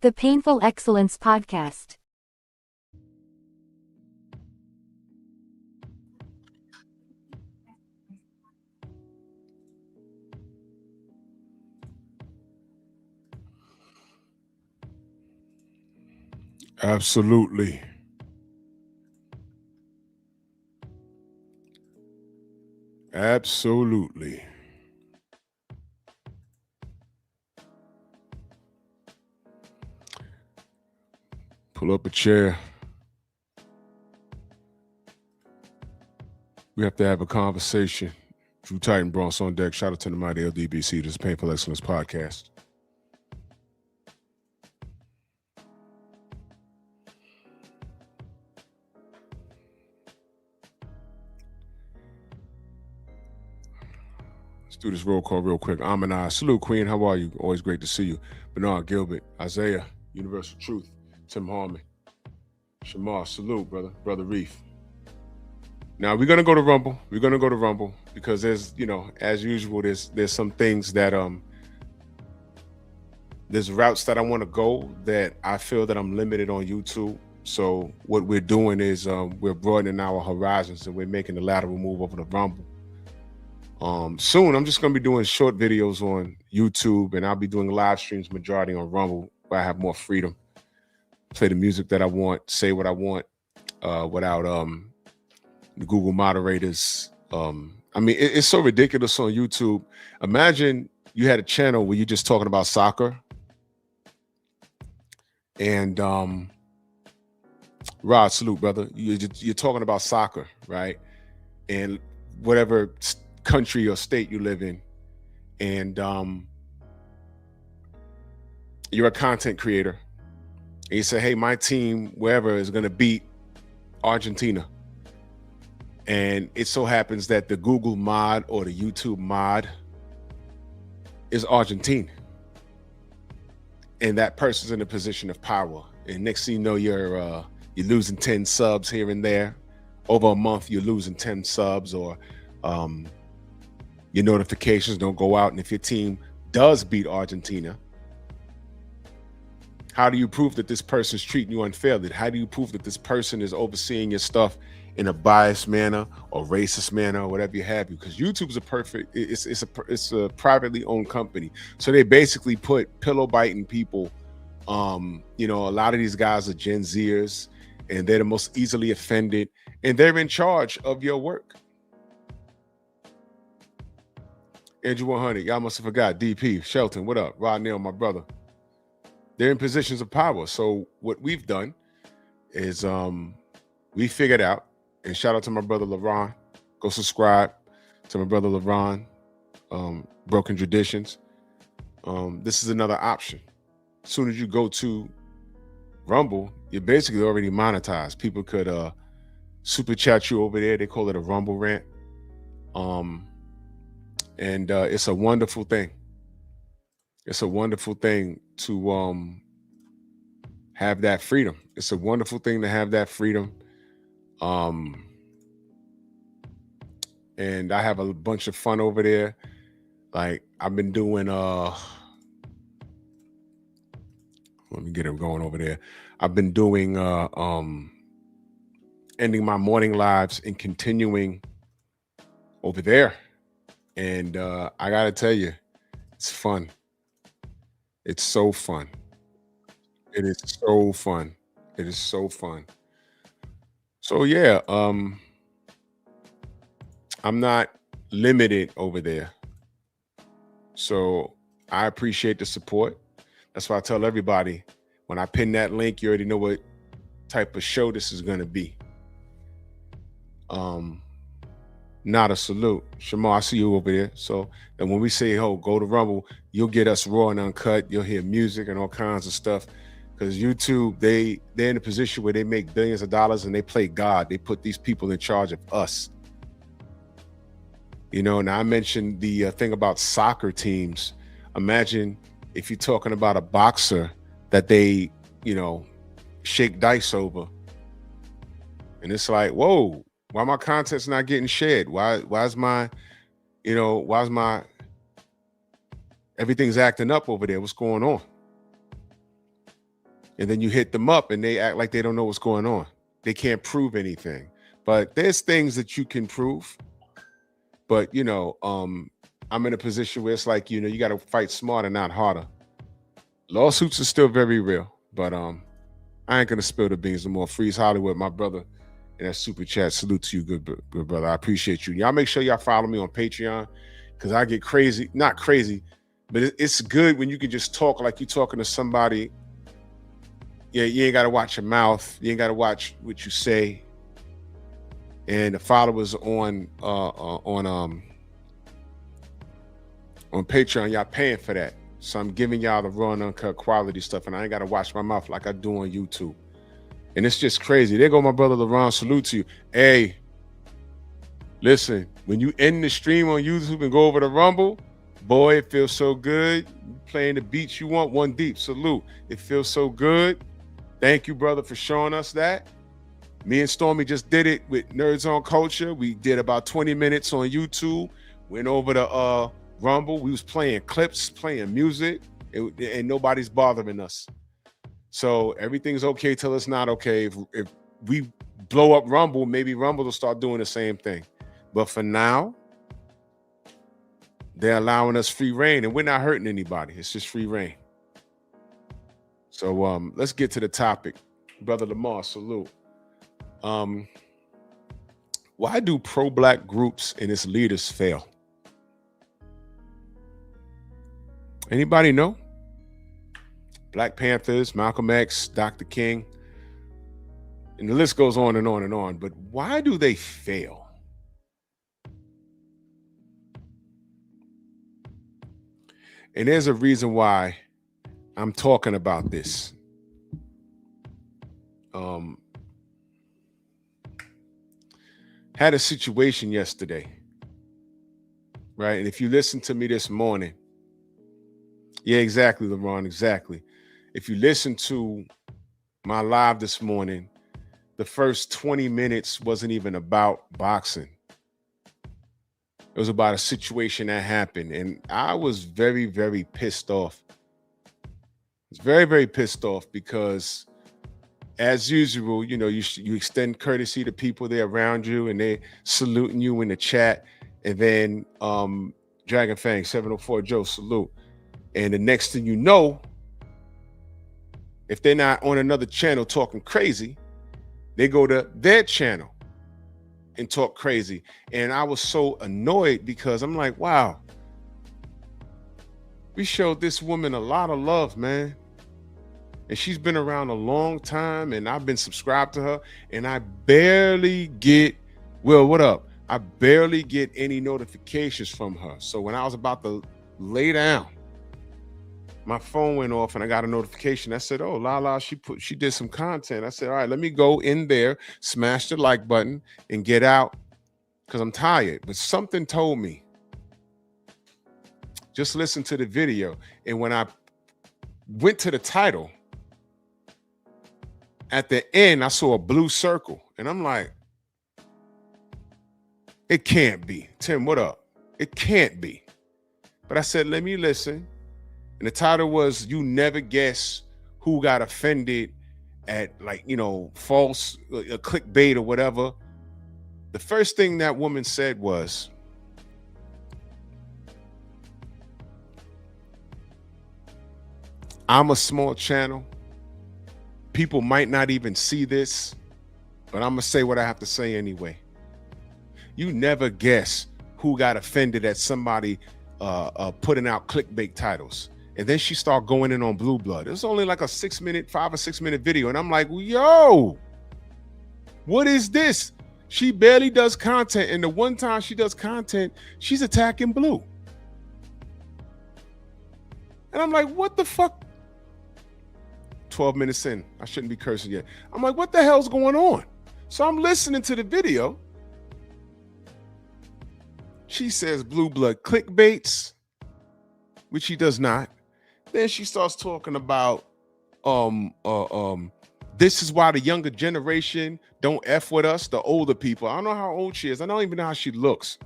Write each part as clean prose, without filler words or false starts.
The Painful Excellence Podcast. Absolutely. Absolutely. Pull up a chair. We have to have a conversation. Drew Titan Bronx on deck. Shout out to the mighty LDBC. This is Painful Excellence Podcast. Let's do this roll call real quick. Aminai. Salute, Queen. How are you? Always great to see you. Bernard Gilbert. Isaiah. Universal Truth. Tim Harmon. Shamar. Salute, brother. Brother Reef. Now we're gonna go to Rumble. We're gonna go to Rumble because there's, as usual, there's some things that there's routes that I want to go that I feel that I'm limited on YouTube. So what we're doing is we're broadening our horizons and we're making the lateral move over the Rumble. Soon I'm just gonna be doing short videos on YouTube, and I'll be doing live streams majority on Rumble, where I have more freedom, play the music that I want, say what I want, without the Google moderators. It's so ridiculous on YouTube. Imagine you had a channel where you're just talking about soccer, and Rod, salute, brother. You're talking about soccer, right? And whatever country or state you live in, and you're a content creator, and you say, hey, my team, wherever, is going to beat Argentina. And it so happens that the Google mod or the YouTube mod is Argentina. And that person's in a position of power. And next thing you know, you're losing 10 subs here and there. Over a month, you're losing 10 subs, or your notifications don't go out. And if your team does beat Argentina, how do you prove that this person's treating you unfairly? How do you prove that this person is overseeing your stuff in a biased manner or racist manner or whatever you have? Because YouTube's it's a privately owned company. So they basically put pillow biting people. A lot of these guys are Gen Zers, and they're the most easily offended, and they're in charge of your work. Andrew 100, y'all must have forgot. DP, Shelton, what up? Rod Neal, my brother. They're in positions of power. So what we've done is we figured out, and shout out to my brother LaRon. Go subscribe to my brother LaRon, Broken Traditions. This is another option. As soon as you go to Rumble, you're basically already monetized. People could super chat you over there. They call it a Rumble rant. And it's a wonderful thing. It's a wonderful thing to have that freedom. It's a wonderful thing to have that freedom. And I have a bunch of fun over there. Like, I've been doing let me get it going over there. I've been doing ending my morning lives and continuing over there. And I gotta tell you, it's fun. It's so fun. It is so fun. It is so fun. So yeah, I'm not limited over there. So I appreciate the support. That's why I tell everybody, when I pin that link, you already know what type of show this is going to be. Not a salute. Shamar, I see you over there. So, and when we say, oh, go to Rumble, you'll get us raw and uncut. You'll hear music and all kinds of stuff. Because YouTube, they're in a position where they make billions of dollars and they play God. They put these people in charge of us. Now I mentioned the thing about soccer teams. Imagine if you're talking about a boxer that they, shake dice over. And it's like, whoa, why my content's not getting shared? Why's my everything's acting up over there? What's going on? And then you hit them up and they act like they don't know what's going on. They can't prove anything. But there's things that you can prove. But I'm in a position where it's like, you got to fight smarter, not harder. Lawsuits are still very real, but I ain't gonna spill the beans no more. Freeze Hollywood, my brother, and that super chat. Salute to you, good brother. I appreciate you. Y'all make sure y'all follow me on Patreon, because I get crazy, not crazy, but it's good when you can just talk like you're talking to somebody. Yeah, you ain't gotta watch your mouth, you ain't gotta watch what you say. And the followers on Patreon, y'all paying for that. So I'm giving y'all the raw and uncut quality stuff, and I ain't got to watch my mouth like I do on YouTube. And it's just crazy. There go my brother LeBron. Salute to you. Hey, listen, when you end the stream on YouTube and go over to Rumble, boy, it feels so good. You playing the beats you want, one deep. Salute. It feels so good. Thank you, brother, for showing us that. Me and Stormy just did it with Nerds on Culture. We did about 20 minutes on YouTube. Went over to Rumble. We was playing clips, playing music, and nobody's bothering us. So everything's okay till it's not okay. If we blow up Rumble, maybe Rumble will start doing the same thing. But for now, they're allowing us free reign, and we're not hurting anybody. It's just free reign. So let's get to the topic. Brother Lamar, salute. Why do pro-Black groups and its leaders fail? Anybody know? Black Panthers, Malcolm X, Dr. King, and the list goes on and on and on. But why do they fail? And there's a reason why I'm talking about this. Had a situation yesterday, right? And if you listen to me this morning, yeah, exactly, LeBron, exactly. If you listen to my live this morning, the first 20 minutes wasn't even about boxing. It was about a situation that happened, and I was very, very pissed off. I was very, very pissed off because, as usual, you extend courtesy to people there around you, and they saluting you in the chat, and then Dragon Fang 704 Joe, salute. And the next thing you know, if they're not on another channel talking crazy, they go to their channel and talk crazy. And I was so annoyed because I'm like, wow, we showed this woman a lot of love, man. And she's been around a long time, and I've been subscribed to her, and I barely get, what up? I barely get any notifications from her. So when I was about to lay down, my phone went off and I got a notification. I said, oh, Lala, she did some content. I said, all right, let me go in there, smash the like button, and get out because I'm tired. But something told me, just listen to the video. And when I went to the title, at the end, I saw a blue circle. And I'm like, it can't be. Tim, what up? It can't be. But I said, let me listen. And the title was, you never guess who got offended at, false clickbait or whatever. The first thing that woman said was, I'm a small channel. People might not even see this, but I'm going to say what I have to say anyway. You never guess who got offended at somebody putting out clickbait titles. And then she started going in on Blue Blood. It was only like a 5 or 6 minute video. And I'm like, yo, what is this? She barely does content. And the one time she does content, she's attacking Blue. And I'm like, what the fuck? 12 minutes in, I shouldn't be cursing yet. I'm like, what the hell's going on? So I'm listening to the video. She says Blue Blood clickbaits, which she does not. Then she starts talking about this is why the younger generation don't F with us, the older people. I don't know how old she is. I don't even know how she looks.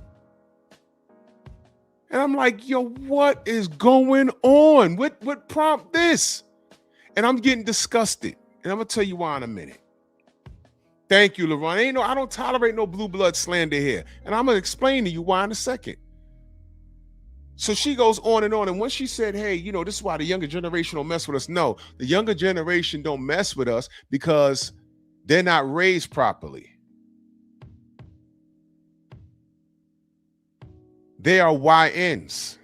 And I'm like, yo, what is going on? What prompt this? And I'm getting disgusted. And I'm going to tell you why in a minute. Thank you, LaRon. I don't tolerate no blue blood slander here. And I'm going to explain to you why in a second. So she goes on. And once she said, hey, this is why the younger generation don't mess with us. No, the younger generation don't mess with us because they're not raised properly. They are YNs.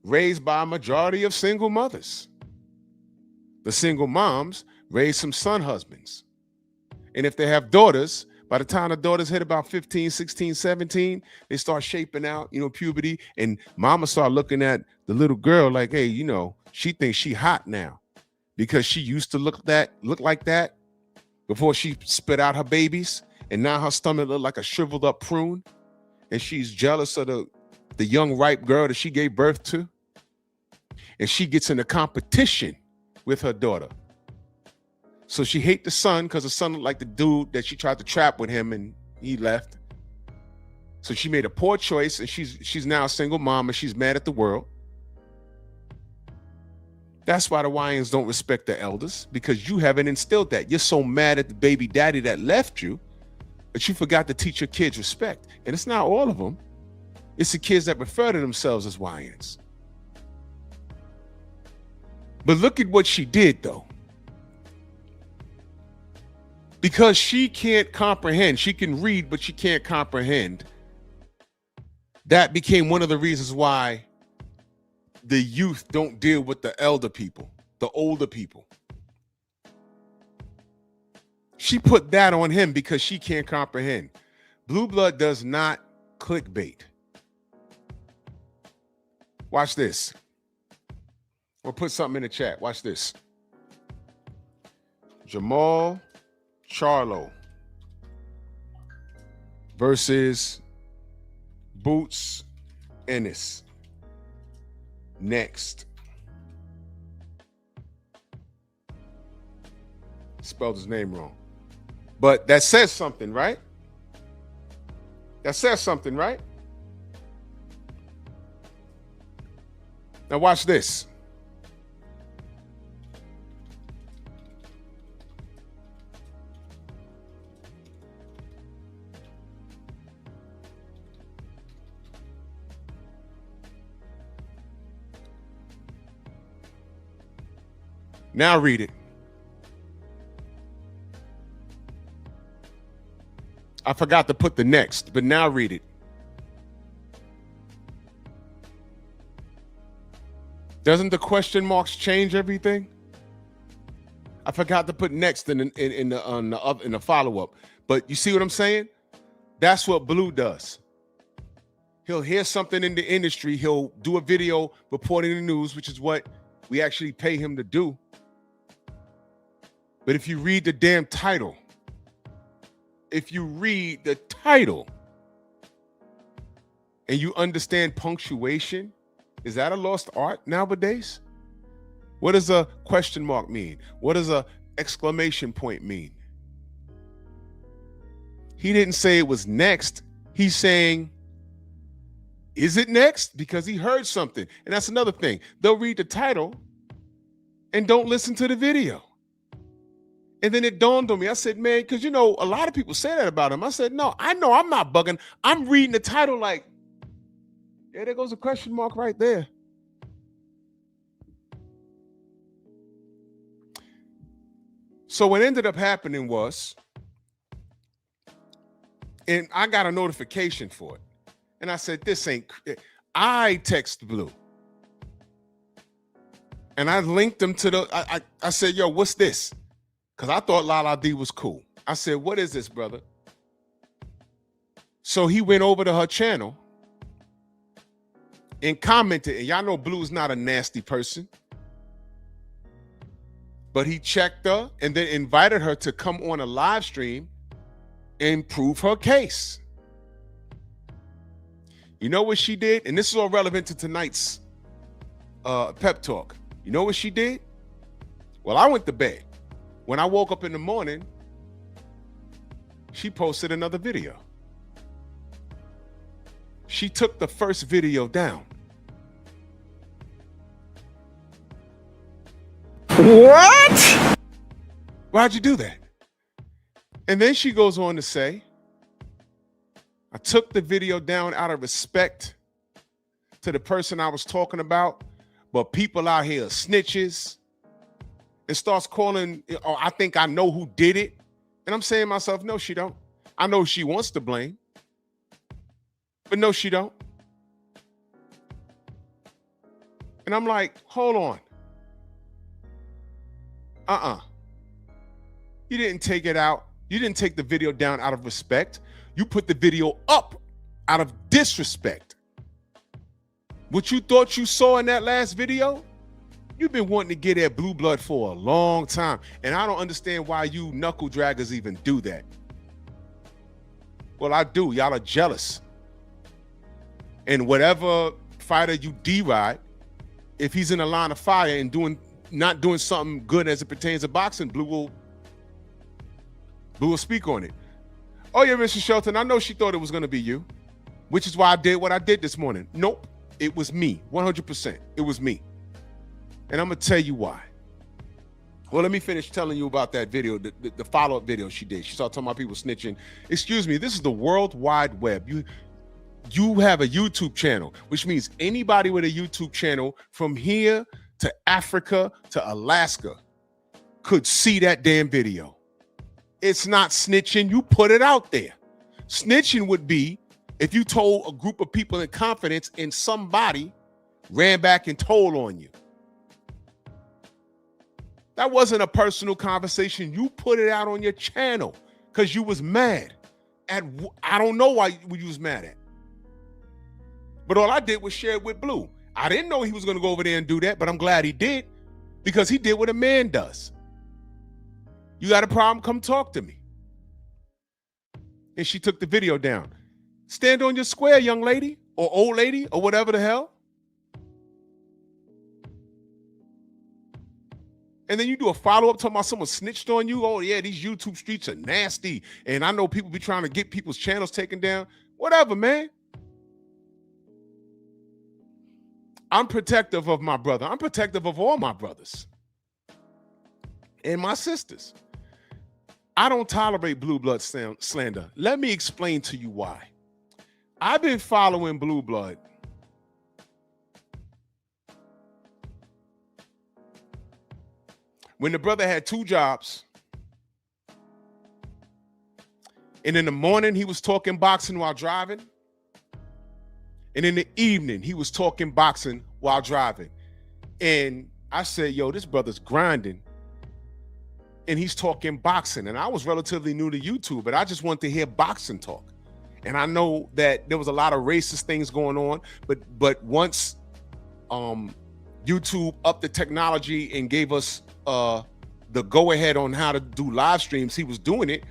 Raised by a majority of single mothers. The single moms raise some son husbands. And if they have daughters, by the time the daughters hit about 15, 16, 17, they start shaping out, puberty. And mama start looking at the little girl like, hey, she thinks she hot now because she used to look like that before she spit out her babies. And now her stomach look like a shriveled up prune. And she's jealous of the young ripe girl that she gave birth to. And she gets in a competition with her daughter. So she hate the son because the son looked like the dude that she tried to trap with him and he left. So she made a poor choice and she's now a single mom and she's mad at the world. That's why the YNs don't respect the elders, because you haven't instilled that. You're so mad at the baby daddy that left you, but you forgot to teach your kids respect. And it's not all of them. It's the kids that refer to themselves as YNs. But look at what she did, though. Because she can't comprehend. She can read, but she can't comprehend. That became one of the reasons why the youth don't deal with the elder people, the older people. She put that on him because she can't comprehend. Blue blood does not clickbait. Watch this. Or put something in the chat. Watch this. Jamal Charlo versus Boots Ennis. Next. Spelled his name wrong. But that says something, right? That says something, right? Now watch this. Now read it. I forgot to put the next, but now read it. Doesn't the question marks change everything? I forgot to put next in the follow-up. But you see what I'm saying? That's what Blue does. He'll hear something in the industry. He'll do a video reporting the news, which is what we actually pay him to do. But if you read the damn title, and you understand punctuation, is that a lost art nowadays? What does a question mark mean? What does a exclamation point mean? He didn't say it was next. He's saying, is it next? Because he heard something. And that's another thing. They'll read the title and don't listen to the video. And then it dawned on me. I said, man, because, a lot of people say that about him. I said, no, I know I'm not bugging. I'm reading the title like, yeah, there goes a question mark right there. So what ended up happening was, and I got a notification for it. And I said, I text Blue. And I linked him to I said, yo, what's this? Because I thought Lala D was cool. I said, what is this, brother? So he went over to her channel and commented, and y'all know Blue's not a nasty person, but he checked her and then invited her to come on a live stream and prove her case. You know what she did? And this is all relevant to tonight's pep talk. You know what she did? Well, I went to bed. When I woke up in the morning, she posted another video. She took the first video down. What? Why'd you do that? And then she goes on to say, I took the video down out of respect to the person I was talking about, but people out here are snitches, and starts calling, oh, I think I know who did it. And I'm saying to myself, no, she don't. I know she wants to blame, but no, she don't. And I'm like, hold on. You didn't take it out. You didn't take the video down out of respect. You put the video up out of disrespect. What you thought you saw in that last video, you've been wanting to get at Blue Blood for a long time. And I don't understand why you knuckle draggers even do that. Well, I do. Y'all are jealous. And whatever fighter you deride, if he's in a line of fire and not doing something good as it pertains to boxing, Blue will speak on it. Oh yeah, Mr. Shelton, I know she thought it was going to be you, which is why I did what I did this morning. Nope, it was me, 100%. It was me. And I'm going to tell you why. Well, let me finish telling you about that video, the follow-up video she did. She started talking about people snitching. Excuse me, this is the World Wide Web. You have a YouTube channel, which means anybody with a YouTube channel from here to Africa to Alaska could see that damn video. It's not snitching. You put it out there. Snitching would be if you told a group of people in confidence and somebody ran back and told on you. That wasn't a personal conversation. You put it out on your channel because you was mad at, I don't know why you was mad at. But all I did was share it with Blue. I didn't know he was going to go over there and do that, but I'm glad he did because he did what a man does. You got a problem? Come talk to me. And she took the video down. Stand on your square, young lady or old lady or whatever the hell. And then you do a follow-up talking about someone snitched on you. Oh, yeah, these YouTube streets are nasty. And I know people be trying to get people's channels taken down. Whatever, man. I'm protective of my brother. I'm protective of all my brothers and my sisters. I don't tolerate Blue Blood slander. Let me explain to you why. I've been following Blue Blood when the brother had 2 jobs. And in the morning, he was talking boxing while driving. And in the evening, he was talking boxing while driving. And I said, yo, this brother's grinding. And he's talking boxing. And I was relatively new to YouTube, but I just wanted to hear boxing talk. And I know that there was a lot of racist things going on, but once YouTube upped the technology and gave us the go-ahead on how to do live streams, he was doing it.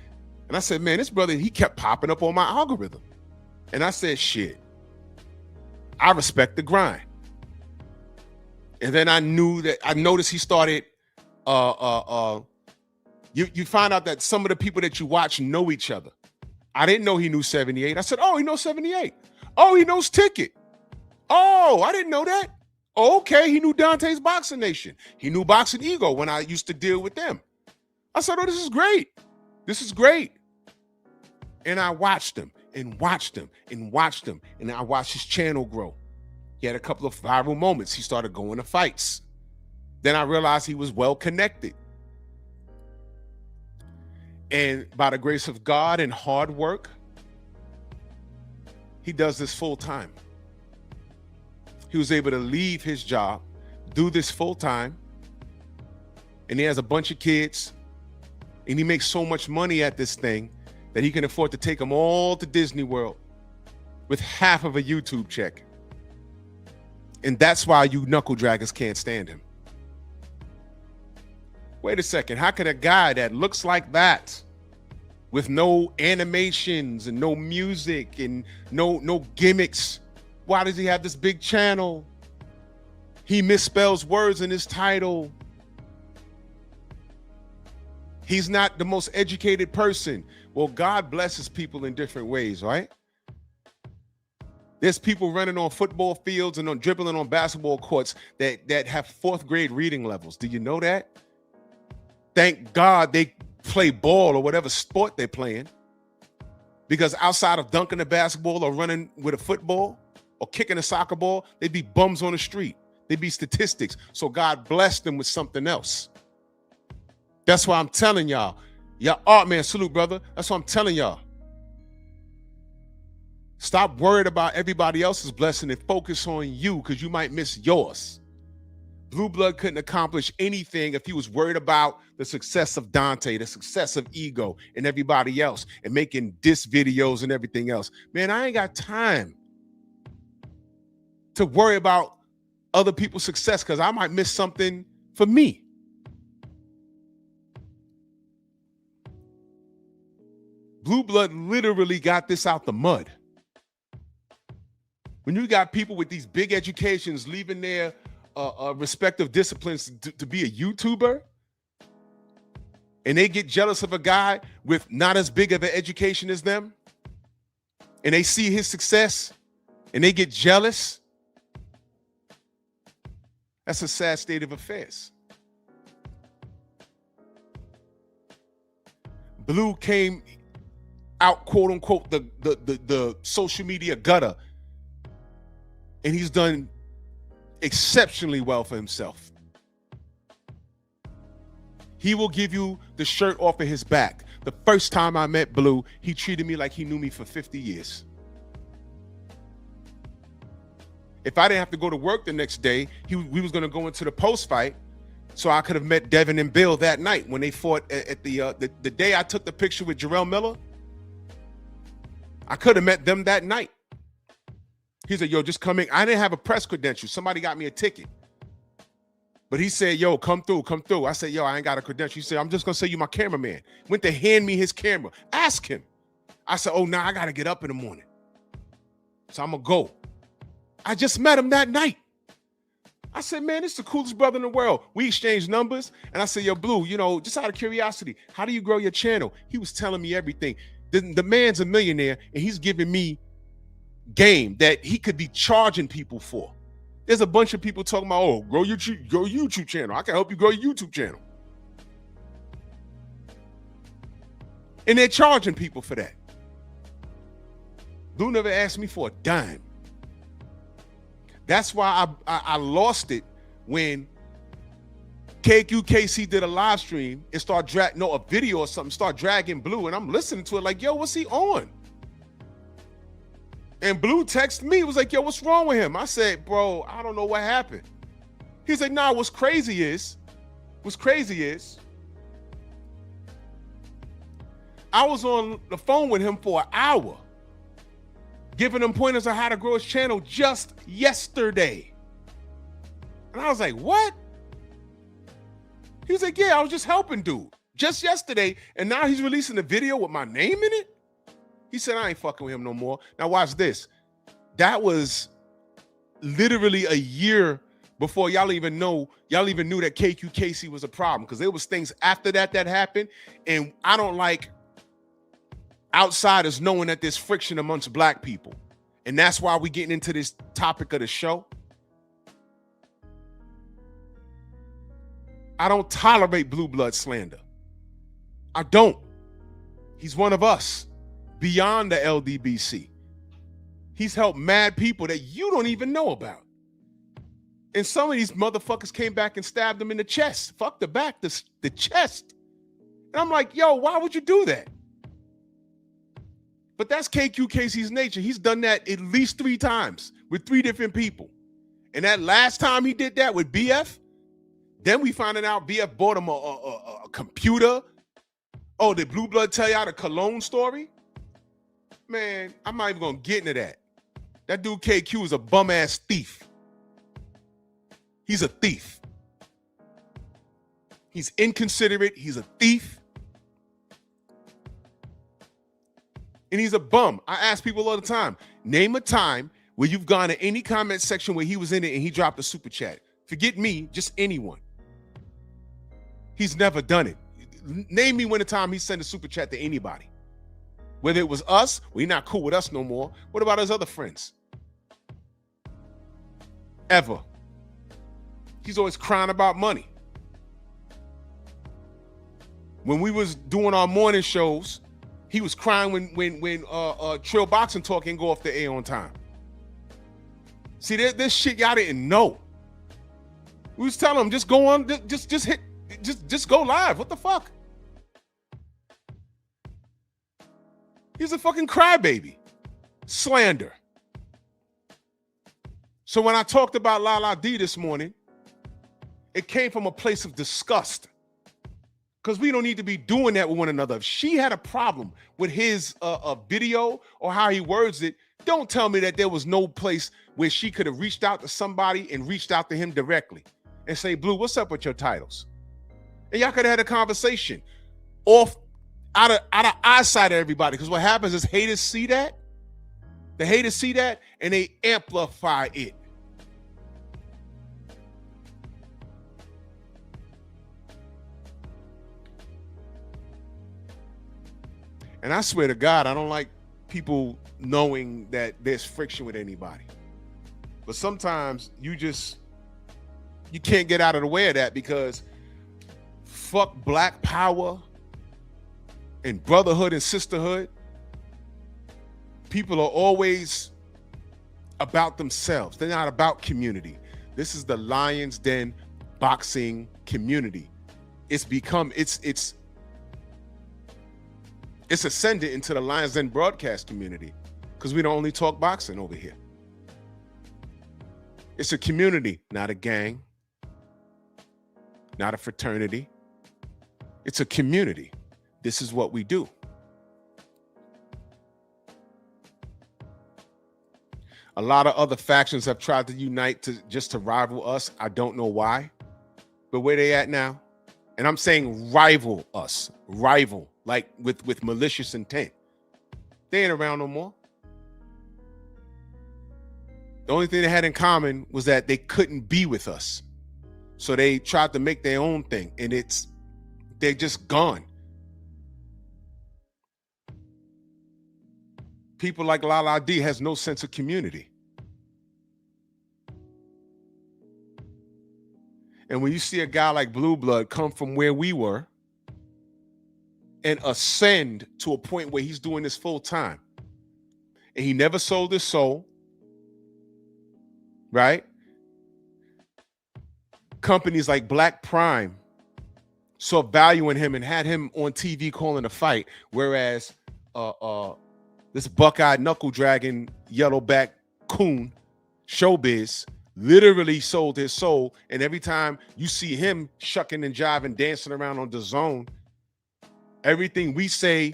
And I said, man, this brother, he kept popping up on my algorithm. And I said, shit, I respect the grind. And then I noticed he started, you find out that some of the people that you watch know each other. I didn't know he knew 78. I said, oh, he knows 78. Oh, he knows Ticket. Oh, I didn't know that. Oh, okay, he knew Dante's Boxing Nation. He knew Boxing Ego when I used to deal with them. I said, oh, this is great. This is great. And I watched him and watched him and watched him. And I watched his channel grow. He had a couple of viral moments. He started going to fights. Then I realized he was well connected. And by the grace of God and hard work, he does this full time. He was able to leave his job, do this full time, and he has a bunch of kids, and he makes so much money at this thing that he can afford to take them all to Disney World with half of a YouTube check. And that's why you knuckle draggers can't stand him. Wait a second, how could a guy that looks like that with no animations and no music and no gimmicks, why does he have this big channel? He misspells words in his title. He's not the most educated person. Well, God blesses people in different ways, right? There's people running on football fields and on dribbling on basketball courts that have 4th grade reading levels. Do you know that? Thank God they play ball or whatever sport they're playing. Because outside of dunking the basketball or running with a football or kicking a soccer ball, they'd be bums on the street. They'd be statistics. So God blessed them with something else. That's why I'm telling y'all. Art man, salute, brother. That's what I'm telling y'all. Stop worried about everybody else's blessing and focus on you, because you might miss yours. Blue Blood couldn't accomplish anything if he was worried about the success of Dante, the success of Ego and everybody else, and making diss videos and everything else. Man, I ain't got time to worry about other people's success, because I might miss something for me. Blue Blood literally got this out the mud. When you got people with these big educations leaving their respective disciplines to be a YouTuber, and they get jealous of a guy with not as big of an education as them, and they see his success and they get jealous, that's a sad state of affairs. Blue came out, quote unquote, the social media gutter, and he's done exceptionally well for himself. He will give you the shirt off of his back. The first time I met Blue, he treated me like he knew me for 50 years. If I didn't have to go to work the next day, we was going to go into the post fight, so I could have met Devin and Bill that night when they fought at the day I took the picture with Jarrell Miller. I could have met them that night. He said, yo, just come in. I didn't have a press credential. Somebody got me a ticket. But he said, yo, come through, come through. I said, yo, I ain't got a credential. He said, I'm just going to say you my cameraman. Went to hand me his camera. Ask him. I said, oh, nah, I got to get up in the morning. So I'm going to go. I just met him that night. I said, man, this is the coolest brother in the world. We exchanged numbers. And I said, yo, Blue, you know, just out of curiosity, how do you grow your channel? He was telling me everything. The man's a millionaire, and he's giving me game that he could be charging people for. There's a bunch of people talking about, oh, grow your YouTube channel. I can help you grow your YouTube channel. And they're charging people for that. Blue never asked me for a dime. That's why I lost it when KQKC did a live stream and a video or something, start dragging Blue, and I'm listening to it like, yo, what's he on? And Blue texted me, was like, yo, what's wrong with him? I said, bro, I don't know what happened. He's like, nah, what's crazy is, I was on the phone with him for an hour, giving him pointers on how to grow his channel just yesterday. And I was like, what? He was like, yeah, I was just helping dude just yesterday. And now he's releasing a video with my name in it. He said, I ain't fucking with him no more. Now watch this. That was literally a year before y'all even knew that KQKC was a problem, because there was things after that happened. And I don't like outsiders knowing that there's friction amongst black people. And that's why we're getting into this topic of the show. I don't tolerate blue blood slander. I don't. He's one of us. Beyond the LDBC. He's helped mad people that you don't even know about. And some of these motherfuckers came back and stabbed him in the chest. Fuck the back, the chest. And I'm like, yo, why would you do that? But that's KQKC's nature. He's done that at least 3 times with 3 different people. And that last time he did that with BF, then we finding out BF bought him a computer. Oh, did Blue Blood tell y'all the cologne story? Man, I'm not even gonna get into that. That dude KQ is a bum-ass thief. He's a thief. He's inconsiderate. He's a thief. And he's a bum. I ask people all the time, name a time where you've gone to any comment section where he was in it and he dropped a super chat. Forget me, just anyone. He's never done it. Name me when a time he sent a super chat to anybody. Whether it was us, well, he's not cool with us no more. What about his other friends? ever. He's always crying about money. When we was doing our morning shows, he was crying when Trill Boxing Talk didn't go off the air on time. See, this shit y'all didn't know. We was telling him, just go on, just go live. What the fuck? He's a fucking crybaby. Slander. So when I talked about Lala D this morning, it came from a place of disgust. Because we don't need to be doing that with one another. If she had a problem with his video or how he words it, don't tell me that there was no place where she could have reached out to somebody and reached out to him directly and say, Blue, what's up with your titles? And y'all could have had a conversation off out of eyesight of everybody. Because what happens is haters see that. The haters see that and they amplify it. And I swear to God, I don't like people knowing that there's friction with anybody. But sometimes you can't get out of the way of that because fuck black power and brotherhood and sisterhood. People are always about themselves. They're not about community. This is the Lions Den boxing community. It's ascended into the Lions Den broadcast community because we don't only talk boxing over here. It's a community, not a gang, not a fraternity. It's a community. This is what we do. A lot of other factions have tried to unite just to rival us. I don't know why, but where they at now? And I'm saying rival us, like with malicious intent. They ain't around no more. The only thing they had in common was that they couldn't be with us. So they tried to make their own thing, and they're just gone. People like Lala D has no sense of community. And when you see a guy like Blue Blood come from where we were and ascend to a point where he's doing this full time, and he never sold his soul, right? Companies like Black Prime saw value in him and had him on TV calling a fight, whereas this buck-eyed knuckle-dragging yellowback coon, Showbiz, literally sold his soul. And every time you see him shucking and jiving, dancing around on the zone, everything we say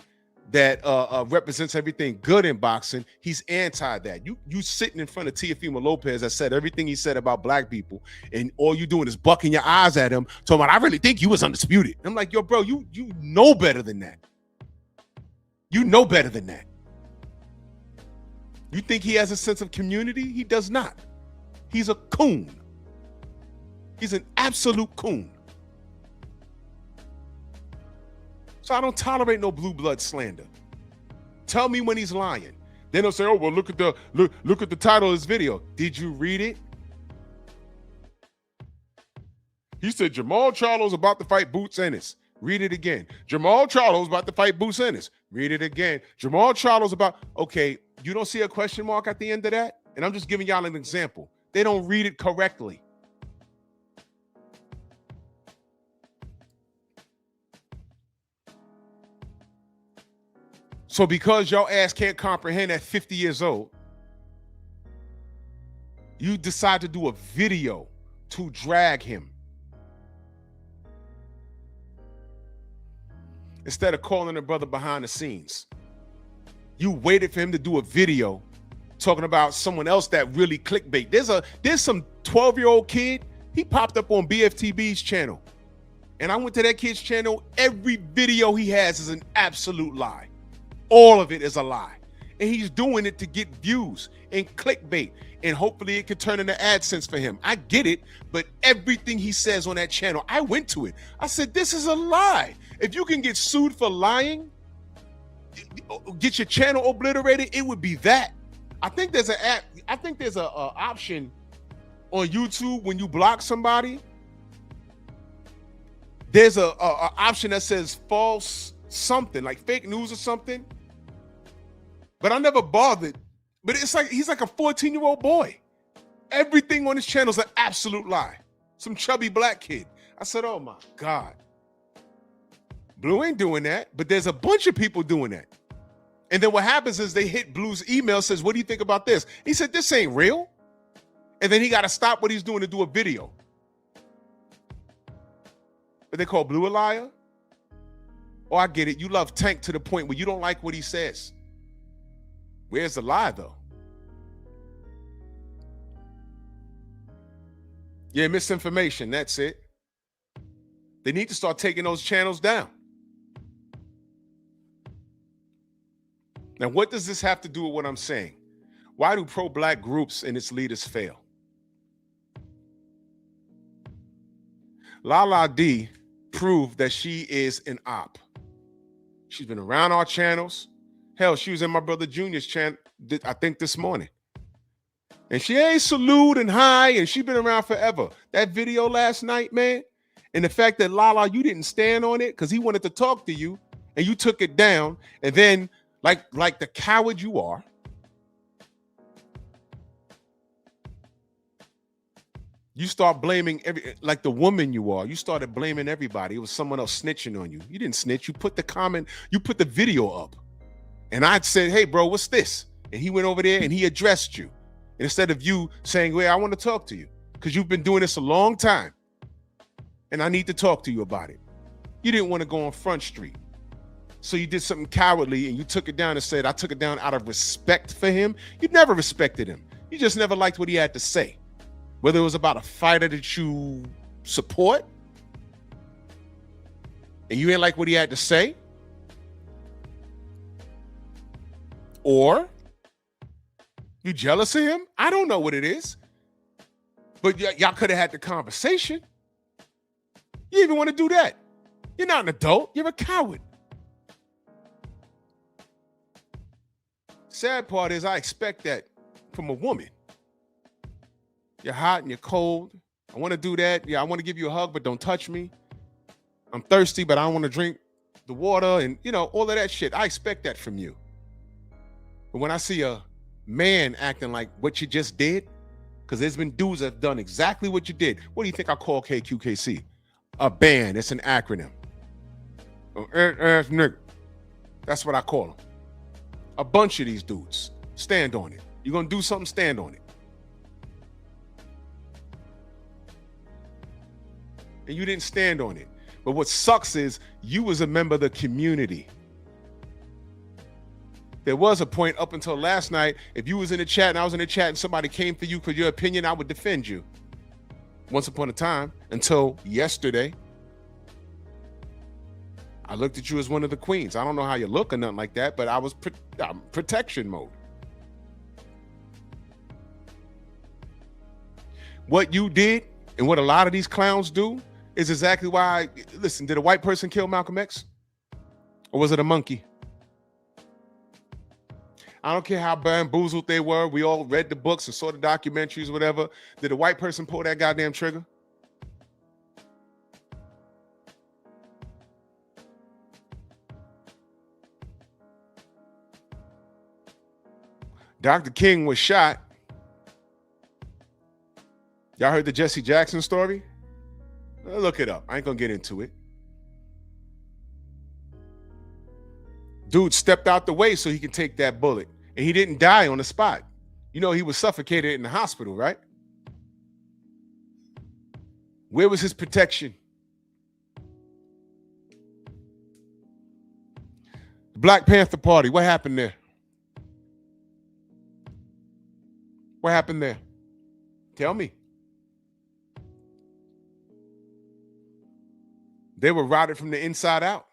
that represents everything good in boxing, he's anti that. You sitting in front of Teofimo Lopez that said everything he said about black people, and all you doing is bucking your eyes at him, talking about, I really think you was undisputed. I'm like, yo, bro, you know better than that. You know better than that. You think he has a sense of community? He does not. He's a coon. He's an absolute coon. So I don't tolerate no blue blood slander. Tell me when he's lying. Then they'll say, oh, well, look at the title of his video. Did you read it? He said Jamal Charlo's about to fight Boots Ennis. Read it again. Jamal Charlo's about to fight Boots Ennis. Read it again. Jamal Charlo's about, okay, you don't see a question mark at the end of that? And I'm just giving y'all an example. They don't read it correctly. So because your ass can't comprehend at 50 years old, you decide to do a video to drag him. Instead of calling a brother behind the scenes. You waited for him to do a video talking about someone else that really clickbait. There's some 12-year-old kid, he popped up on BFTB's channel. And I went to that kid's channel. Every video he has is an absolute lie. All of it is a lie. And he's doing it to get views and clickbait. And hopefully it could turn into AdSense for him. I get it, but everything he says on that channel, I went to it. I said, this is a lie. If you can get sued for lying, get your channel obliterated, it would be that. I think there's an option on YouTube, when you block somebody, there's a option that says false something, like fake news or something. But I never bothered. But it's like he's like a 14-year-old boy. Everything on his channel is an absolute lie. Some chubby black kid. I said, oh my God. Blue ain't doing that, but there's a bunch of people doing that. And then what happens is they hit Blue's email, says, what do you think about this? He said, this ain't real. And then he got to stop what he's doing to do a video. But they call Blue a liar? Oh, I get it. You love Tank to the point where you don't like what he says. Where's the lie, though? Yeah, misinformation. That's it. They need to start taking those channels down. Now, what does this have to do with what I'm saying? Why do pro-black groups and its leaders fail? Lala D proved that she is an op. She's been around our channels. Hell, she was in my brother Junior's channel, I think this morning. And she ain't salute and hi, and she's been around forever. That video last night, man, and the fact that Lala, you didn't stand on it because he wanted to talk to you, and you took it down, and then, like the coward you are, you start blaming like the woman you are. You started blaming everybody. It was someone else snitching on you. You didn't snitch. You put the video up. And I said, hey, bro, what's this? And he went over there and he addressed you. And instead of you saying, well, I want to talk to you because you've been doing this a long time and I need to talk to you about it. You didn't want to go on Front Street. So you did something cowardly and you took it down and said, I took it down out of respect for him. You never respected him. You just never liked what he had to say. Whether it was about a fighter that you support and you ain't like what he had to say, or you jealous of him? I don't know what it is. But y'all could have had the conversation. You even want to do that? You're not an adult. You're a coward. Sad part is I expect that from a woman. You're hot and you're cold. I want to do that. Yeah, I want to give you a hug, but don't touch me. I'm thirsty, but I don't want to drink the water and, all of that shit. I expect that from you. But when I see a man acting like what you just did, because there's been dudes that have done exactly what you did. What do you think I call KQKC? A band. It's an acronym. Ass nigga. That's what I call them. A bunch of these dudes. Stand on it. You're going to do something, stand on it. And you didn't stand on it. But what sucks is you was a member of the community. There was a point up until last night, if you was in the chat and I was in the chat and somebody came for you for your opinion, I would defend you. Once upon a time, until yesterday, I looked at you as one of the queens. I don't know how you look or nothing like that, but I was protection mode. What you did and what a lot of these clowns do is exactly why, listen, did a white person kill Malcolm X? Or was it a monkey? I don't care how bamboozled they were. We all read the books and saw the documentaries, whatever. Did a white person pull that goddamn trigger? Dr. King was shot. Y'all heard the Jesse Jackson story? Look it up. I ain't gonna get into it. Dude stepped out the way so he can take that bullet. And he didn't die on the spot. He was suffocated in the hospital, right? Where was his protection? The Black Panther Party, what happened there? What happened there? Tell me. They were rotted from the inside out.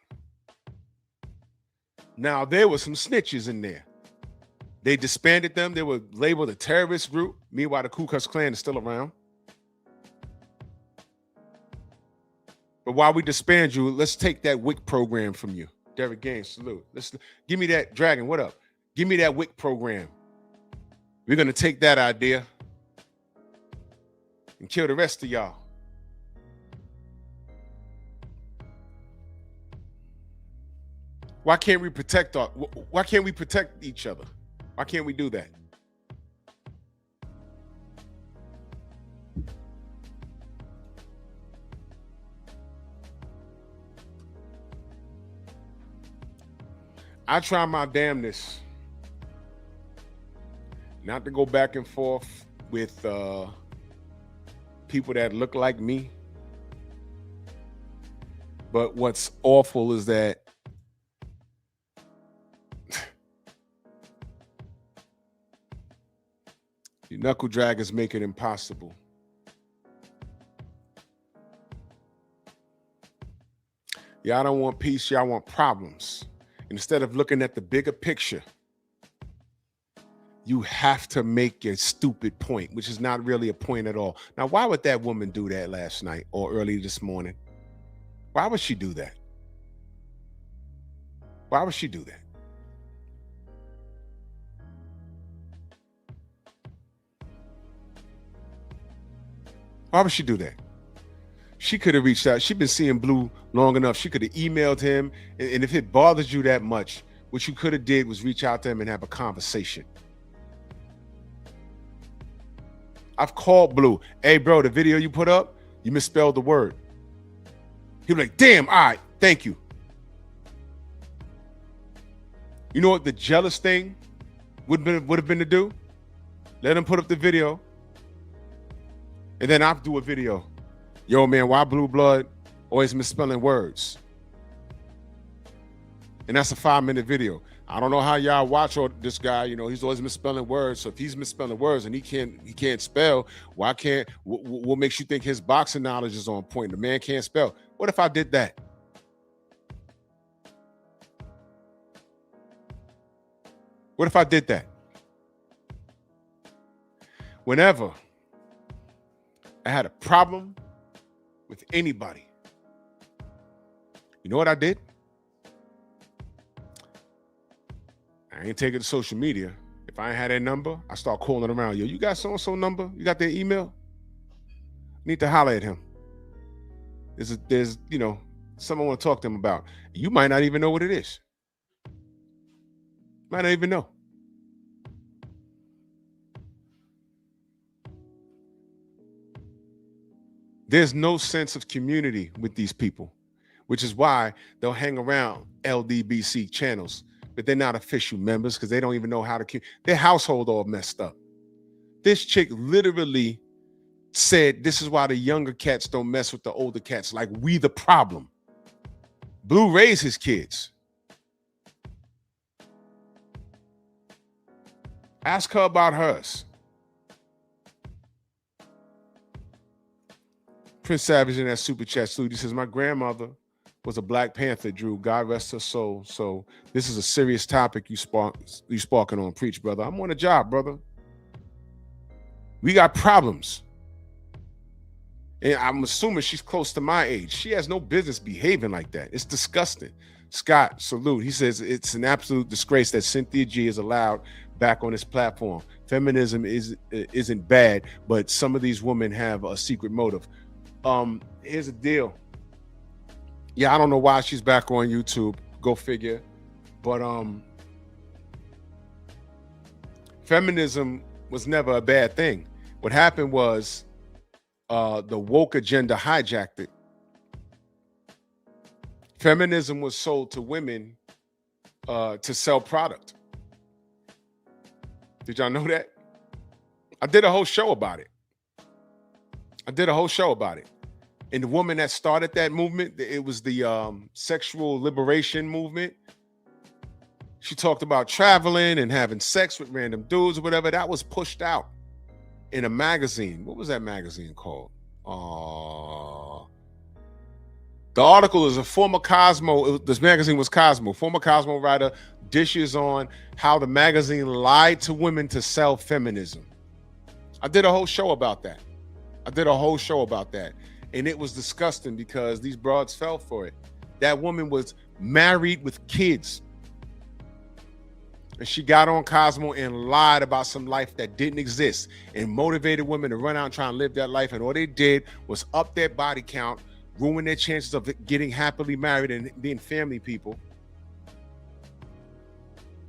Now, there were some snitches in there. They disbanded them. They were labeled a terrorist group. Meanwhile, the Ku Klux Klan is still around. But while we disband you, let's take that WIC program from you. Derek Gaines, salute. Give me that. Dragon, what up? Give me that WIC program. We're going to take that idea. and kill the rest of y'all. Why can't we protect each other? Why can't we do that? I try my damnedest not to go back and forth with people that look like me. But what's awful is that the knuckle draggers make it impossible. Y'all don't want peace, y'all want problems. Instead of looking at the bigger picture, you have to make your stupid point, which is not really a point at all. Now, why would that woman do that last night or early this morning? Why would she do that? Why would she do that? Why would she do that? She could have reached out. She's been seeing Blue long enough. She could have emailed him. And if it bothers you that much, what you could have did was reach out to him and have a conversation. I've called Blue. Hey, bro, the video you put up, you misspelled the word. He'd be like, damn, all right, thank you. You know what the jealous thing would have been to do? Let him put up the video. And then I'll do a video. Yo, man, why Blue Blood always misspelling words? And that's a 5-minute video. I don't know how y'all watch this guy. You know, he's always misspelling words. So if he's misspelling words and he can't spell, what makes you think his boxing knowledge is on point? The man can't spell. What if I did that? What if I did that? Whenever I had a problem with anybody, you know what I did? I ain't take it to social media. If I ain't had their number, I start calling around. Yo, you got so-and-so number? You got their email? Need to holler at him. There's you know, someone I want to talk to him about. You might not even know what it is. Might not even know. There's no sense of community with these people, which is why they'll hang around LDBC channels, but they're not official members because they don't even know how to keep their household all messed up. This chick literally said, this is why the younger cats don't mess with the older cats. Like we the problem. Blue raised his kids. Ask her about hers. Prince Savage in that super chat salute. He says, my grandmother was a Black Panther, Drew. God rest her soul. So this is a serious topic you sparking on. Preach, brother. I'm on a job, brother. We got problems. And I'm assuming she's close to my age. She has no business behaving like that. It's disgusting. Scott, salute. He says, it's an absolute disgrace that Cynthia G is allowed back on this platform. Feminism isn't bad, but some of these women have a secret motive. Here's the deal. Yeah, I don't know why she's back on YouTube. Go figure. But feminism was never a bad thing. What happened was the woke agenda hijacked it. Feminism was sold to women to sell product. Did y'all know that? I did a whole show about it. And the woman that started that movement, it was the sexual liberation movement. She talked about traveling and having sex with random dudes or whatever. That was pushed out in a magazine. What was that magazine called? The article is a former Cosmo. This magazine was Cosmo. Former Cosmo writer dishes on how the magazine lied to women to sell feminism. I did a whole show about that. And it was disgusting because these broads fell for it. That woman was married with kids. And she got on Cosmo and lied about some life that didn't exist and motivated women to run out and try and live that life. And all they did was up their body count, ruin their chances of getting happily married and being family people.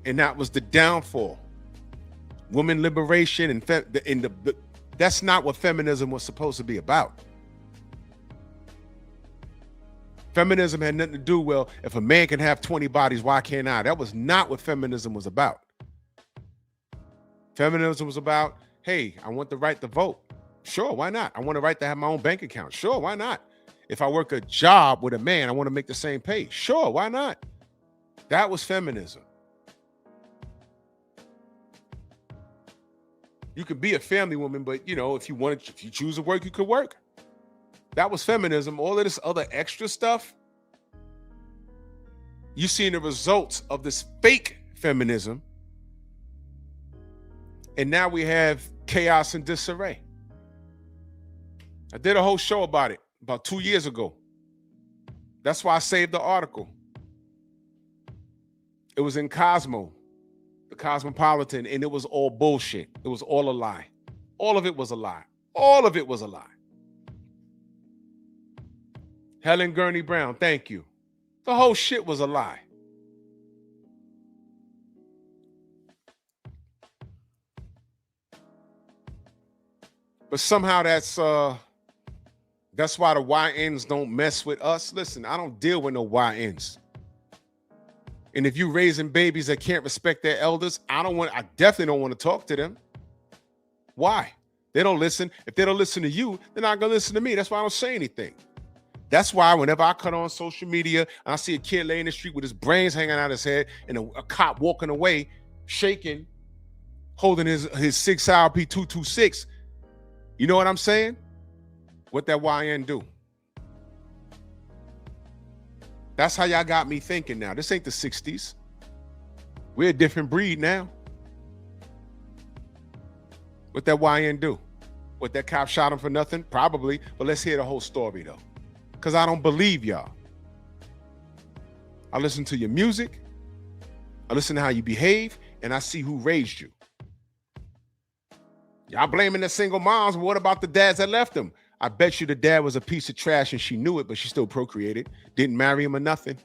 And that was the downfall. Women liberation and that's not what feminism was supposed to be about. Feminism had nothing to do, well, if a man can have 20 bodies, why can't I? That was not what feminism was about. Feminism was about, hey, I want the right to vote. Sure, why not? I want the right to have my own bank account. Sure, why not? If I work a job with a man, I want to make the same pay. Sure, why not? That was feminism. You could be a family woman, but if you choose to work, you could work. That was feminism. All of this other extra stuff, you're seeing the results of this fake feminism. And now we have chaos and disarray. I did a whole show about it about 2 years ago. That's why I saved the article. It was in Cosmo, the Cosmopolitan, and it was all bullshit. It was all a lie. All of it was a lie. All of it was a lie. Helen Gurney Brown, thank you. The whole shit was a lie. But somehow that's why the YNs don't mess with us. Listen, I don't deal with no YNs. And if you raising babies that can't respect their elders, I definitely don't want to talk to them. Why? They don't listen. If they don't listen to you, they're not gonna listen to me. That's why I don't say anything. That's why whenever I cut on social media and I see a kid laying in the street with his brains hanging out his head and a cop walking away, shaking, holding his 6-hour P226, you know what I'm saying? What that YN do? That's how y'all got me thinking now. This ain't the 60s. We're a different breed now. What that YN do? What, that cop shot him for nothing? Probably. But let's hear the whole story though. Because I don't believe y'all. I listen to your music. I listen to how you behave. And I see who raised you. Y'all blaming the single moms. What about the dads that left them? I bet you the dad was a piece of trash and she knew it, but she still procreated. Didn't marry him or nothing.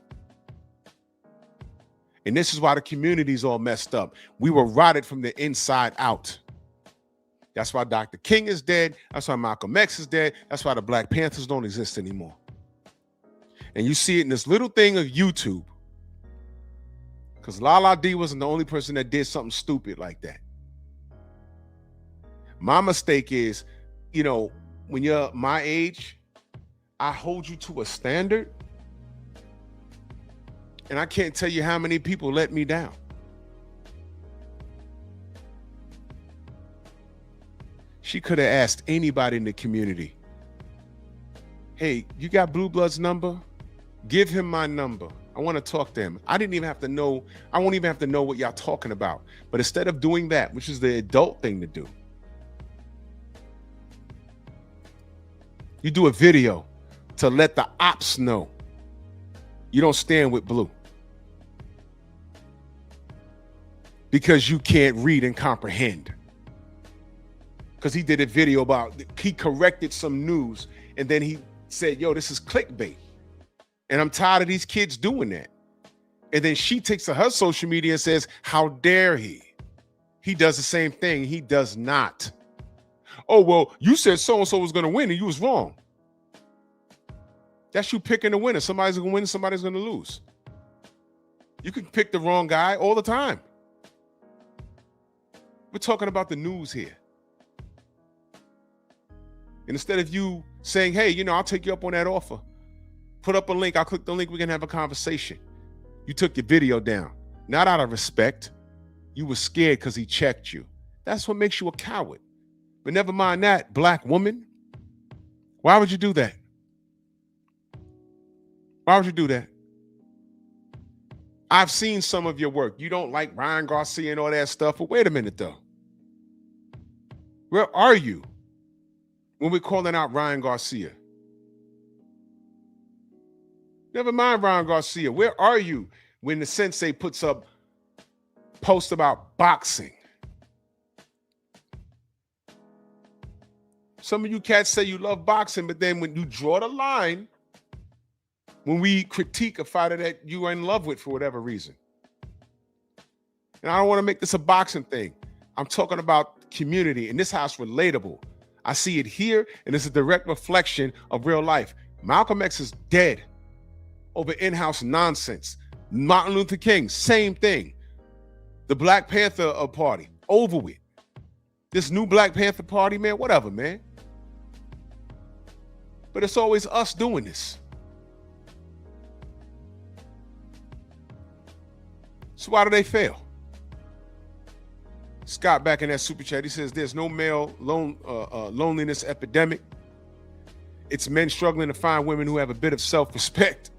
And this is why the community's all messed up. We were rotted from the inside out. That's why Dr. King is dead. That's why Malcolm X is dead. That's why the Black Panthers don't exist anymore. And you see it in this little thing of YouTube. Because Lala D wasn't the only person that did something stupid like that. My mistake is, when you're my age, I hold you to a standard. And I can't tell you how many people let me down. She could have asked anybody in the community, hey, you got Blue Blood's number? Give him my number. I want to talk to him. I won't even have to know what y'all talking about. But instead of doing that, which is the adult thing to do, you do a video to let the ops know you don't stand with Blue. Because you can't read and comprehend. Because he did a video he corrected some news and then he said, yo, this is clickbait. And I'm tired of these kids doing that. And then she takes to her social media and says, how dare he? He does the same thing. He does not. Oh, well, you said so-and-so was going to win and you was wrong. That's you picking the winner. Somebody's going to win, somebody's going to lose. You can pick the wrong guy all the time. We're talking about the news here. And instead of you saying, hey, I'll take you up on that offer. Put up a link. I'll click the link. We can have a conversation. You took your video down. Not out of respect. You were scared because he checked you. That's what makes you a coward. But never mind that, Black woman. Why would you do that? Why would you do that? I've seen some of your work. You don't like Ryan Garcia and all that stuff. But wait a minute, though. Where are you when we're calling out Ryan Garcia? Never mind Ryan Garcia. Where are you when the sensei puts up post about boxing. Some of you cats say you love boxing, but then when you draw the line, when we critique a fighter that you are in love with for whatever reason. And I don't want to make this a boxing thing. I'm talking about community, and this house relatable. I see it here, and it's a direct reflection of real life. Malcolm X is dead over in-house nonsense. Martin Luther King, same thing. The Black Panther party, over with. This new Black Panther party, man, whatever, man. But it's always us doing this. So why do they fail? Scott back in that super chat, he says there's no male loneliness epidemic. It's men struggling to find women who have a bit of self-respect.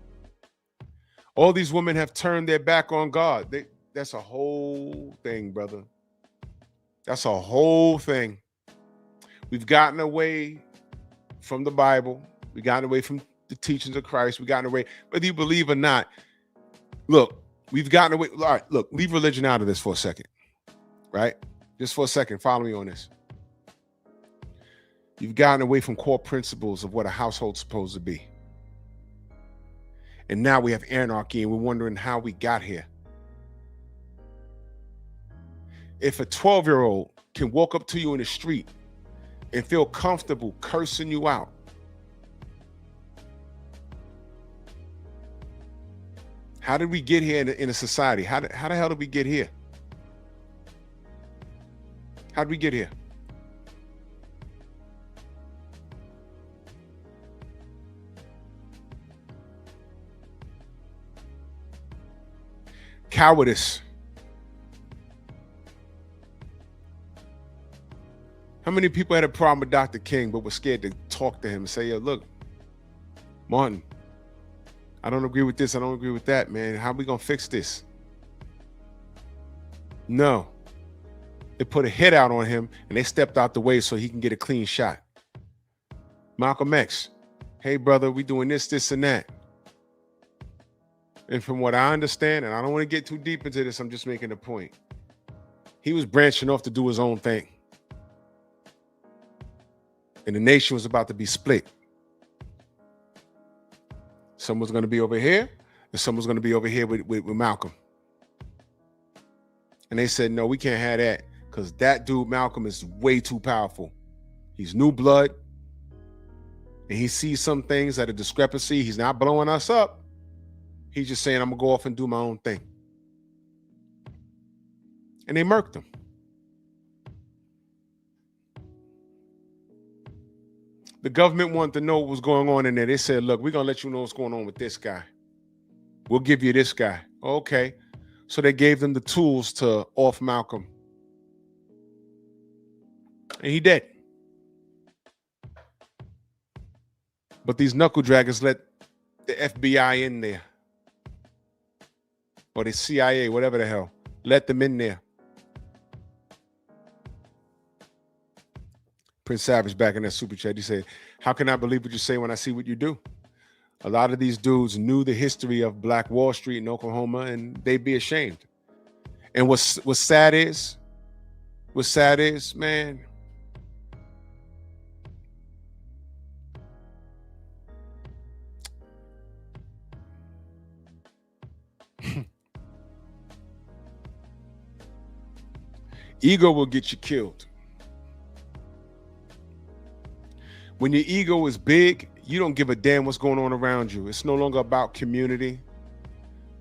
All these women have turned their back on God. That's a whole thing, brother. That's a whole thing. We've gotten away from the Bible. We've gotten away from the teachings of Christ. We've gotten away, whether you believe or not. Look, we've gotten away. All right, look, leave religion out of this for a second, right? Just for a second, follow me on this. You've gotten away from core principles of what a household's supposed to be. And now we have anarchy, and we're wondering how we got here. If a 12-year-old can walk up to you in the street and feel comfortable cursing you out, how did we get here in a society? How the hell did we get here? How did we get here? Cowardice. How many people had a problem with Dr. King but were scared to talk to him and say, yo, look, Martin, I don't agree with this. I don't agree with that, man. How are we going to fix this? No. They put a hit out on him and they stepped out the way so he can get a clean shot. Malcolm X, hey, brother, we doing this, this, and that. And from what I understand, and I don't want to get too deep into this, I'm just making a point. He was branching off to do his own thing. And the nation was about to be split. Someone's going to be over here, and someone's going to be over here with Malcolm. And they said, no, we can't have that because that dude, Malcolm, is way too powerful. He's new blood. And he sees some things at a discrepancy. He's not blowing us up. He's just saying, I'm going to go off and do my own thing. And they murked him. The government wanted to know what was going on in there. They said, look, we're going to let you know what's going on with this guy. We'll give you this guy. Okay. So they gave them the tools to off Malcolm. And he did. But these knuckle draggers let the FBI in there. Or the CIA, whatever the hell. Let them in there. Prince Savage back in that super chat, he said, how can I believe what you say when I see what you do? A lot of these dudes knew the history of Black Wall Street in Oklahoma and they'd be ashamed. And what's sad is, man, ego will get you killed. When your ego is big, you don't give a damn what's going on around you. It's no longer about community.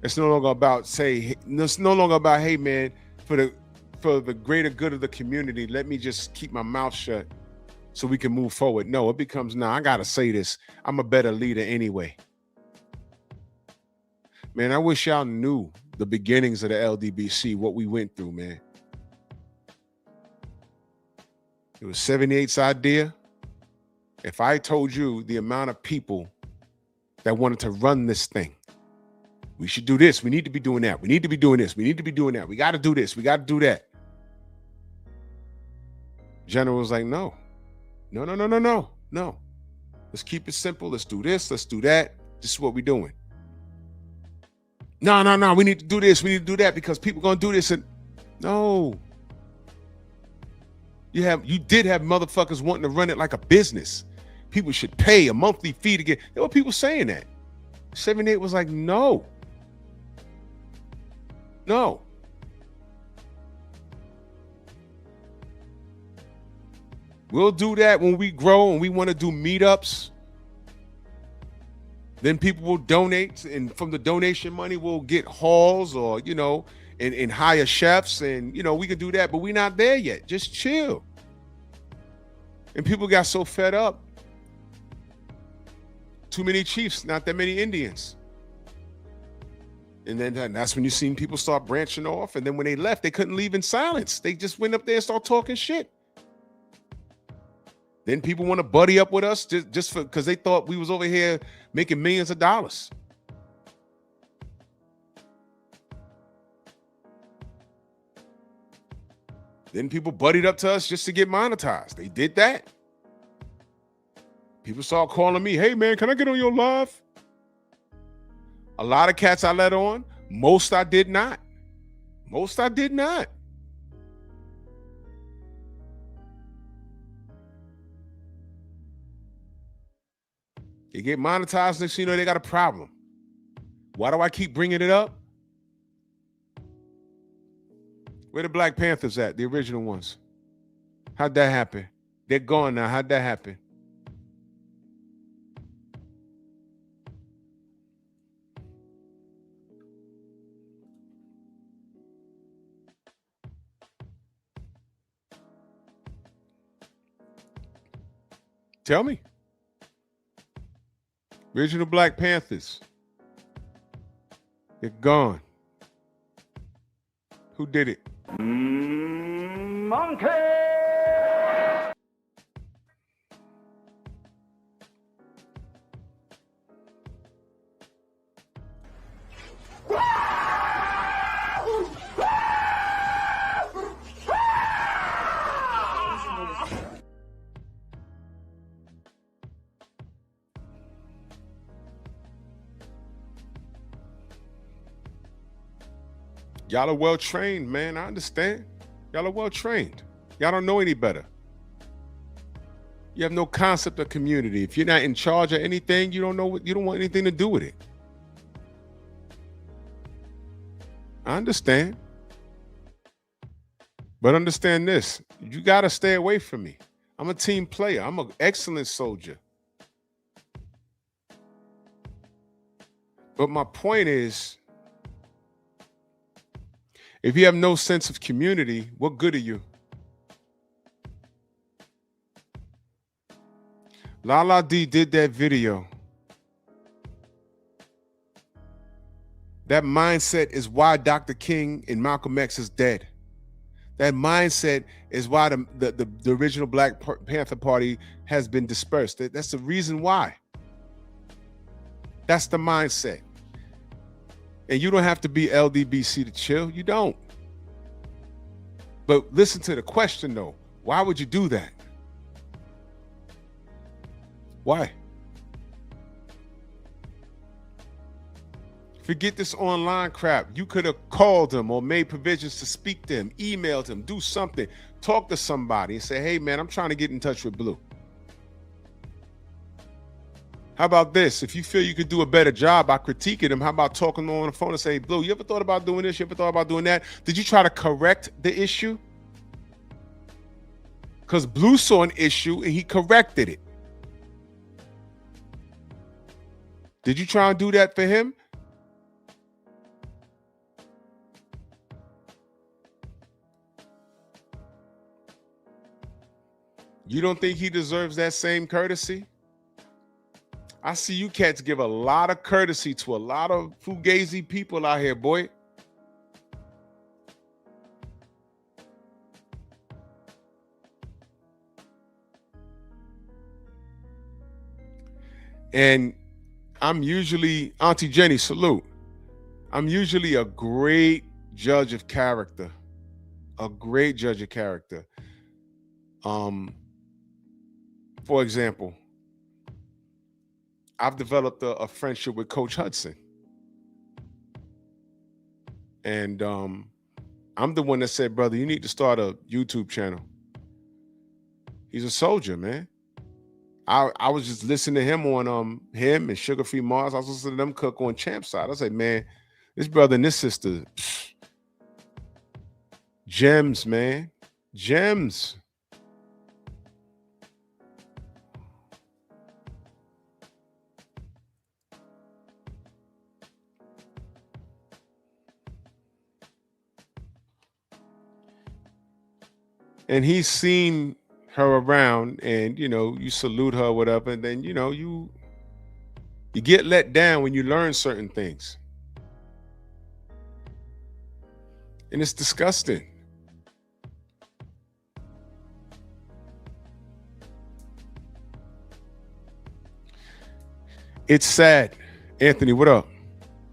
It's no longer about it's no longer about, hey man, for the greater good of the community, let me just keep my mouth shut so we can move forward. No, it becomes, nah, I gotta say this. I'm a better leader anyway. Man, I wish y'all knew the beginnings of the LDBC, what we went through, man. It was 78's idea. If I told you the amount of people that wanted to run this thing, we should do this. We need to be doing that. We need to be doing this. We need to be doing that. We got to do this. We got to do that. General was like, no. Let's keep it simple. Let's do this. Let's do that. This is what we're doing. No. We need to do this. We need to do that because people are going to do this. And No. You did have motherfuckers wanting to run it like a business. People should pay a monthly fee to get. There were people saying that. 78 was like, no. No. We'll do that when we grow and we want to do meetups. Then people will donate, and from the donation money, we'll get halls or, and hire chefs, and, we can do that, but we're not there yet. Just chill. And people got so fed up. Too many chiefs, not that many Indians. And then that's when you seen people start branching off. And then when they left, they couldn't leave in silence. They just went up there and started talking shit. Then people want to buddy up with us just because they thought we was over here making millions of dollars. Then people buddied up to us just to get monetized. They did that. People started calling me, hey man, can I get on your live? A lot of cats I let on. Most I did not. They get monetized, next thing you know, they got a problem. Why do I keep bringing it up? Where the Black Panthers at? The original ones. How'd that happen? They're gone now. How'd that happen? Tell me. Original Black Panthers. They're gone. Who did it? Monkey! Y'all are well trained, man. I understand. Y'all are well trained. Y'all don't know any better. You have no concept of community. If you're not in charge of anything, you don't want anything to do with it. I understand. But understand this. You got to stay away from me. I'm a team player. I'm an excellent soldier. But my point is, if you have no sense of community, what good are you? Lala D did that video. That mindset is why Dr. King and Malcolm X is dead. That mindset is why the original Black Panther Party has been dispersed. That's the reason why. That's the mindset. And you don't have to be LDBC to chill. You don't. But listen to the question, though. Why would you do that? Why? Forget this online crap. You could have called them or made provisions to speak to him, emailed him, do something, talk to somebody and say, hey, man, I'm trying to get in touch with Blue. How about this? If you feel you could do a better job by critiquing him, how about talking on the phone and say, Blue, you ever thought about doing this? You ever thought about doing that? Did you try to correct the issue? Because Blue saw an issue and he corrected it. Did you try and do that for him? You don't think he deserves that same courtesy? I see you cats give a lot of courtesy to a lot of fugazi people out here, boy. And I'm usually, Auntie Jenny, salute. I'm usually a great judge of character. A great judge of character. For example, I've developed a friendship with Coach Hudson. And I'm the one that said, brother, you need to start a YouTube channel. He's a soldier, man. I was just listening to him on him and Sugar Free Mars. I was listening to them cook on Champ Side. I said, man, this brother and this sister, gems, man. Gems. And he's seen her around, and you salute her, whatever, and then you get let down when you learn certain things. And it's disgusting. It's sad. Anthony, what up?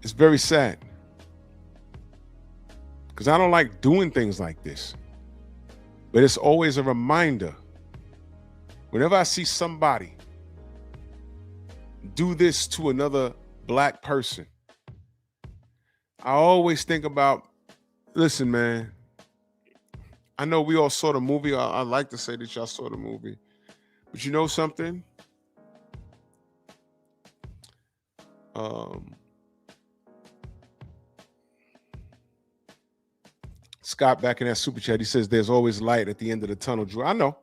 It's very sad. Because I don't like doing things like this. But it's always a reminder. Whenever I see somebody do this to another Black person, I always think about, listen, man, I know we all saw the movie. I like to say that y'all saw the movie. But you know something? Scott back in that super chat, he says there's always light at the end of the tunnel, Drew. I know.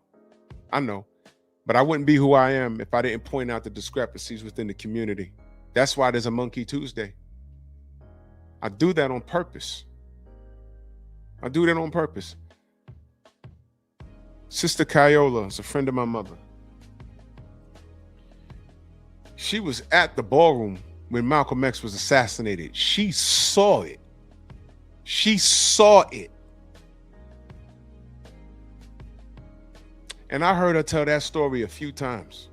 But I wouldn't be who I am if I didn't point out the discrepancies within the community. That's why there's a Monkey Tuesday. I do that on purpose. Sister Kyola is a friend of my mother. She was at the ballroom when Malcolm X was assassinated. She saw it. And I heard her tell that story a few times.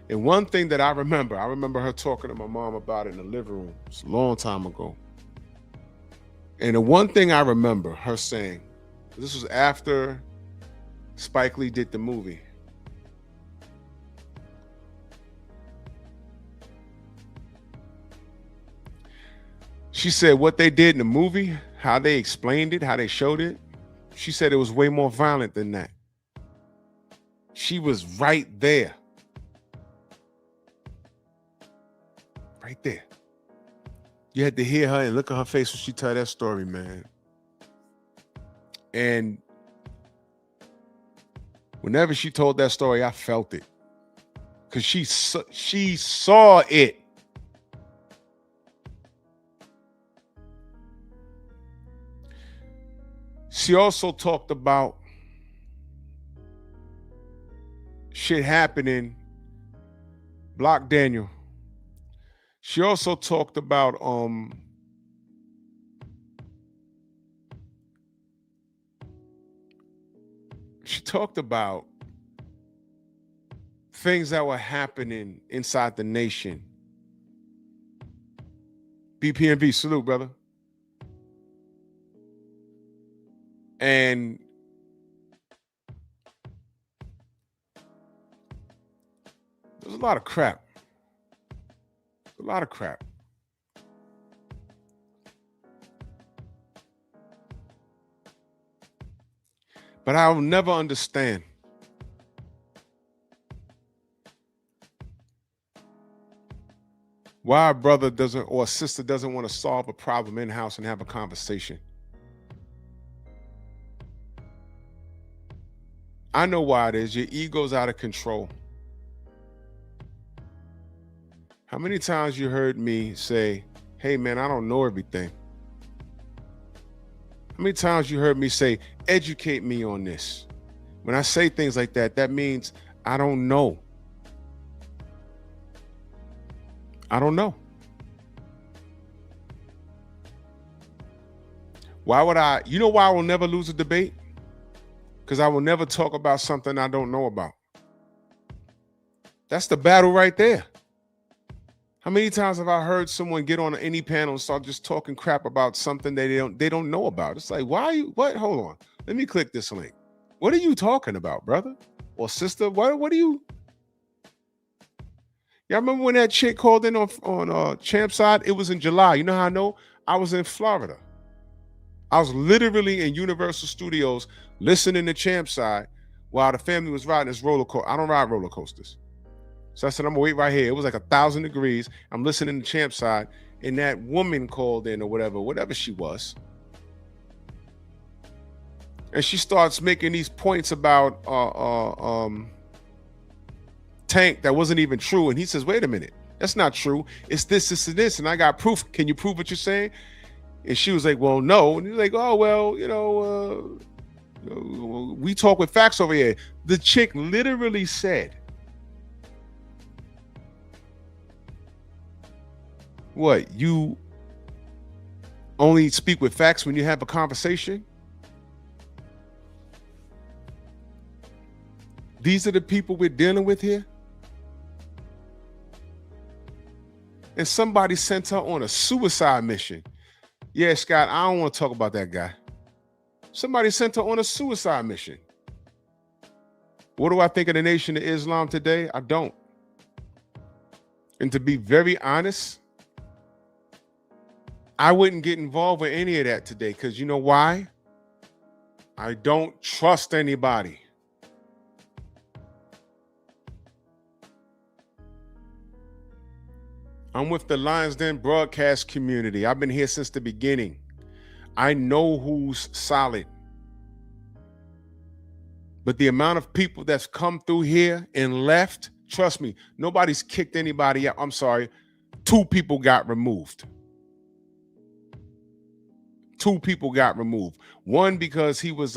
And one thing that I remember her talking to my mom about it in the living room. It's a long time ago. And the one thing I remember her saying, this was after Spike Lee did the movie. She said what they did in the movie, how they explained it, how they showed it, she said it was way more violent than that. She was right there. Right there. You had to hear her and look at her face when she told that story, man. And whenever she told that story, I felt it. Because she saw it. She also talked about shit happening, Block Daniel. She also talked about things that were happening inside the nation. BPMV, salute, brother. And there's a lot of crap. But I'll never understand why a brother doesn't or a sister doesn't want to solve a problem in-house and have a conversation. I know why it is. Your ego's out of control. How many times you heard me say, hey, man, I don't know everything? How many times you heard me say, educate me on this? When I say things like that, that means I don't know. I don't know. Why would I? You know why I will never lose a debate? Because I will never talk about something I don't know about. That's the battle right there. How many times have I heard someone get on any panel and start just talking crap about something they don't know about? It's like, why are you, what? Hold on. Let me click this link. What are you talking about, brother or sister? What are you? Y'all remember when that chick called in on Champ Side? It was in July. You know how I know? I was in Florida. I was literally in Universal Studios listening to Champside while the family was riding this roller coaster. I don't ride roller coasters. So I said, I'm gonna wait right here. It was like 1,000 degrees. I'm listening to Champside, and that woman called in or whatever she was. And she starts making these points about Tank that wasn't even true. And he says, wait a minute, that's not true. It's this, this, and this. And I got proof. Can you prove what you're saying? And she was like, well, no. And he's like, oh, well, we talk with facts over here. The chick literally said, what, you only speak with facts when you have a conversation? These are the people we're dealing with here? And somebody sent her on a suicide mission. Yeah, Scott, I don't want to talk about that guy. Somebody sent her on a suicide mission. What do I think of the Nation of Islam today? I don't. And to be very honest, I wouldn't get involved with any of that today, because you know why? I don't trust anybody. I'm with the Lions Den broadcast community. I've been here since the beginning. I know who's solid. But the amount of people that's come through here and left, trust me, nobody's kicked anybody out. I'm sorry. 2 people got removed. 2 people got removed. One because he was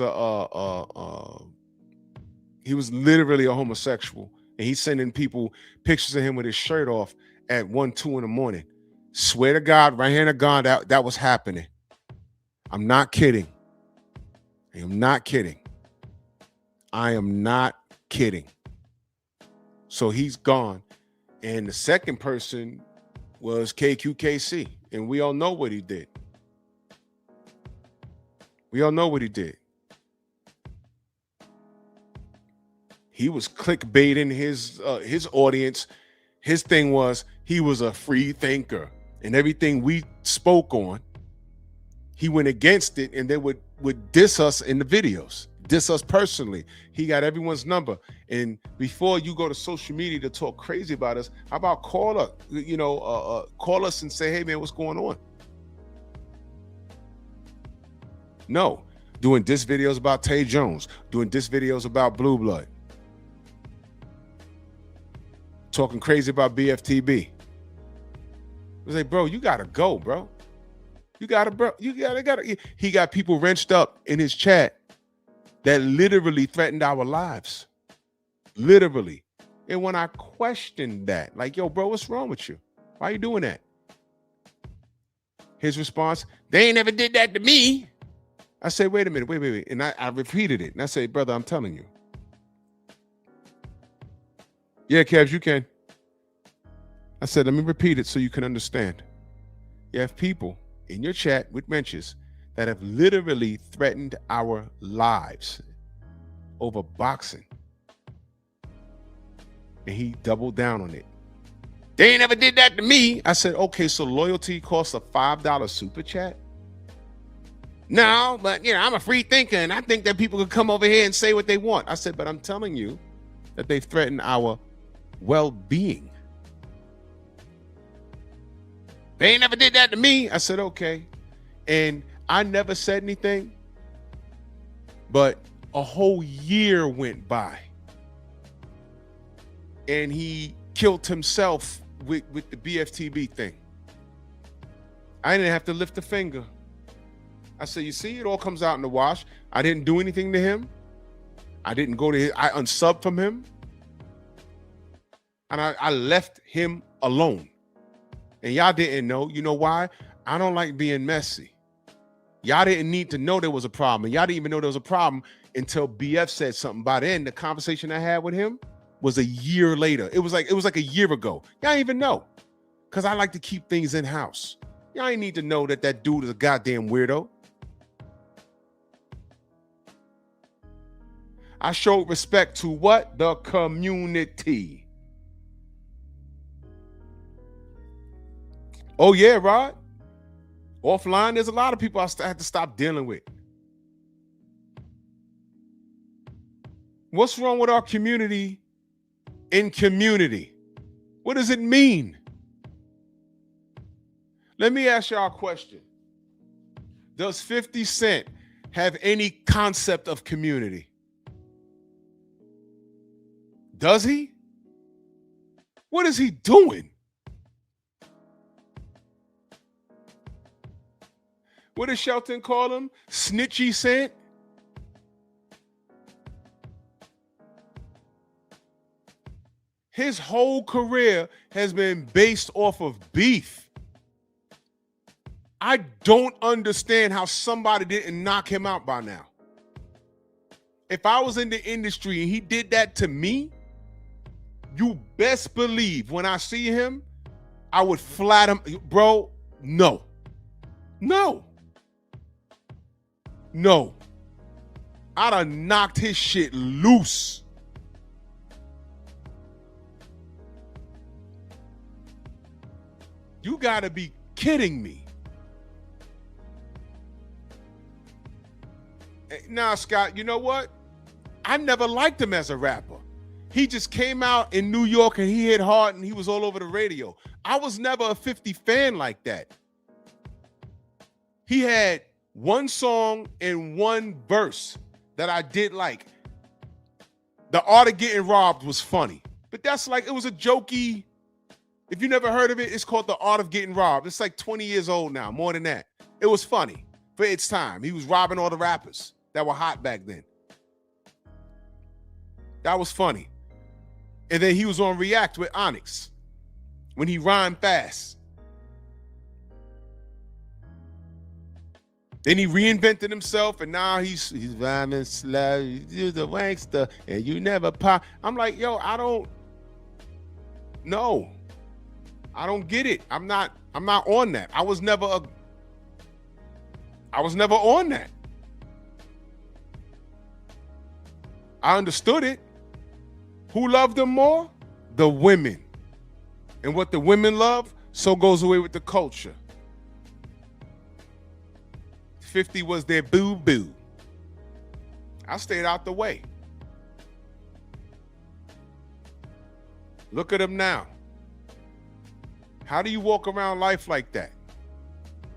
literally a homosexual, and he's sending people pictures of him with his shirt off at 1, 2 in the morning. Swear to God, right hand of God, that was happening. I'm not kidding. I am not kidding. I am not kidding. So he's gone. And the second person was KQKC, and we all know what he did. We all know what he did. He was clickbaiting his audience. His thing was he was a free thinker, and everything we spoke on, he went against it, and they would diss us in the videos, diss us personally. He got everyone's number. And before you go to social media to talk crazy about us, how about call us and say, hey man, what's going on? No, doing diss videos about Tay Jones, doing diss videos about Blue Blood, talking crazy about BFTB. I was like, bro, you gotta go, bro. You gotta. He got people wrenched up in his chat that literally threatened our lives. Literally. And when I questioned that, like, yo, bro, what's wrong with you? Why are you doing that? His response, they ain't never did that to me. I said, wait a minute, wait. And I repeated it. And I said, brother, I'm telling you. Yeah, Kevs, you can. I said, let me repeat it so you can understand. You have people in your chat with mentions that have literally threatened our lives over boxing. And he doubled down on it. They ain't never did that to me. I said, okay, so loyalty costs a $5 super chat? No, but I'm a free thinker, and I think that people can come over here and say what they want. I said, but I'm telling you that they threaten our well-being. They ain't never did that to me. I said, okay. And I never said anything, but a whole year went by, and he killed himself with the BFTB thing. I didn't have to lift a finger. I said, you see, it all comes out in the wash. I didn't do anything to him. I didn't go to his, I unsubbed from him. And I left him alone. And y'all didn't know. You know why? I don't like being messy. Y'all didn't need to know there was a problem. Y'all didn't even know there was a problem until BF said something. By then, the conversation I had with him was a year later. It was like a year ago. Y'all didn't even know. Because I like to keep things in-house. Y'all ain't need to know that dude is a goddamn weirdo. I showed respect to what? The community. Oh yeah, Rod. Offline, there's a lot of people I had to stop dealing with. What's wrong with our community in community? What does it mean? Let me ask y'all a question. Does 50 Cent have any concept of community? Does he? What is he doing? What does Shelton call him? Snitchy Cent? His whole career has been based off of beef. I don't understand how somebody didn't knock him out by now. If I was in the industry and he did that to me, you best believe when I see him, I would flat him. Bro, no. No. No. I'd have knocked his shit loose. You gotta be kidding me. Nah, Scott, you know what? I never liked him as a rapper. He just came out in New York and he hit hard and he was all over the radio. I was never a 50 fan like that. He had one song and one verse that I did like. The Art of Getting Robbed was funny, but that's like, it was a jokey. If you never heard of it, it's called The Art of Getting Robbed. It's like 20 years old now, more than that. It was funny for its time. He was robbing all the rappers that were hot back then. That was funny. And then he was on React with Onyx when he rhymed fast. Then he reinvented himself, and now he's rhyming slow. You're the wankster, and you never pop. I'm like, yo, I don't get it. I'm not on that. I was never on that. I understood it. Who loved them more? The women. And what the women love, so goes away with the culture. 50 was their boo-boo. I stayed out the way. Look at him now. How do you walk around life like that?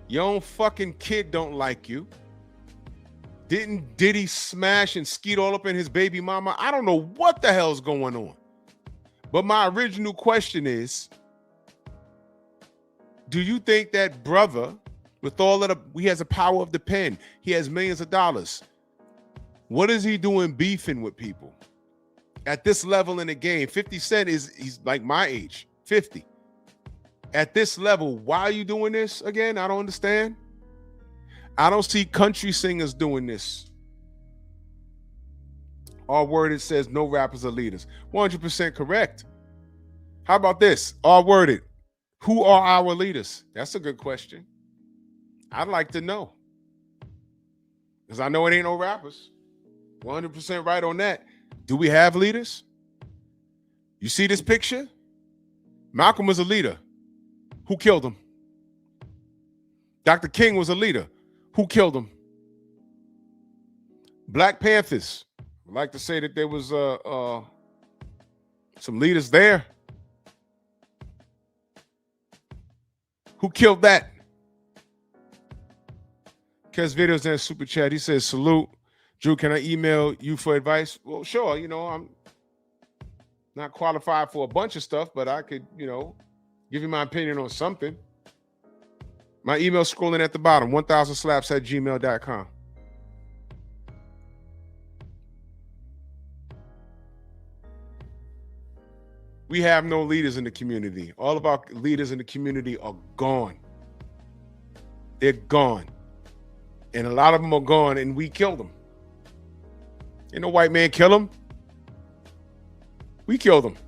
Your own fucking kid don't like you. Didn't Diddy smash and skeet all up in his baby mama? I don't know what the hell's going on. But my original question is, do you think that brother, with all of he has a power of the pen, he has millions of dollars, what is he doing beefing with people? At this level in the game, 50 Cent he's like my age, 50. At this level, why are you doing this again? I don't understand. I don't see country singers doing this. Our worded says no rappers are leaders. 100% correct. How about this? Our worded. Who are our leaders? That's a good question. I'd like to know. Because I know it ain't no rappers. 100% right on that. Do we have leaders? You see this picture? Malcolm was a leader. Who killed him? Dr. King was a leader. Who killed him? Black Panthers. I'd like to say that there was some leaders there. Who killed that? Kes Videos in super chat. He says, salute. Drew, can I email you for advice? Well, sure. You know, I'm not qualified for a bunch of stuff, but I could, you know, give you my opinion on something. My email scrolling at the bottom, 1000slaps@gmail.com. We have no leaders in the community. All of our leaders in the community are gone. They're gone. And a lot of them are gone, and we killed them. Ain't no white man kill them. We killed them.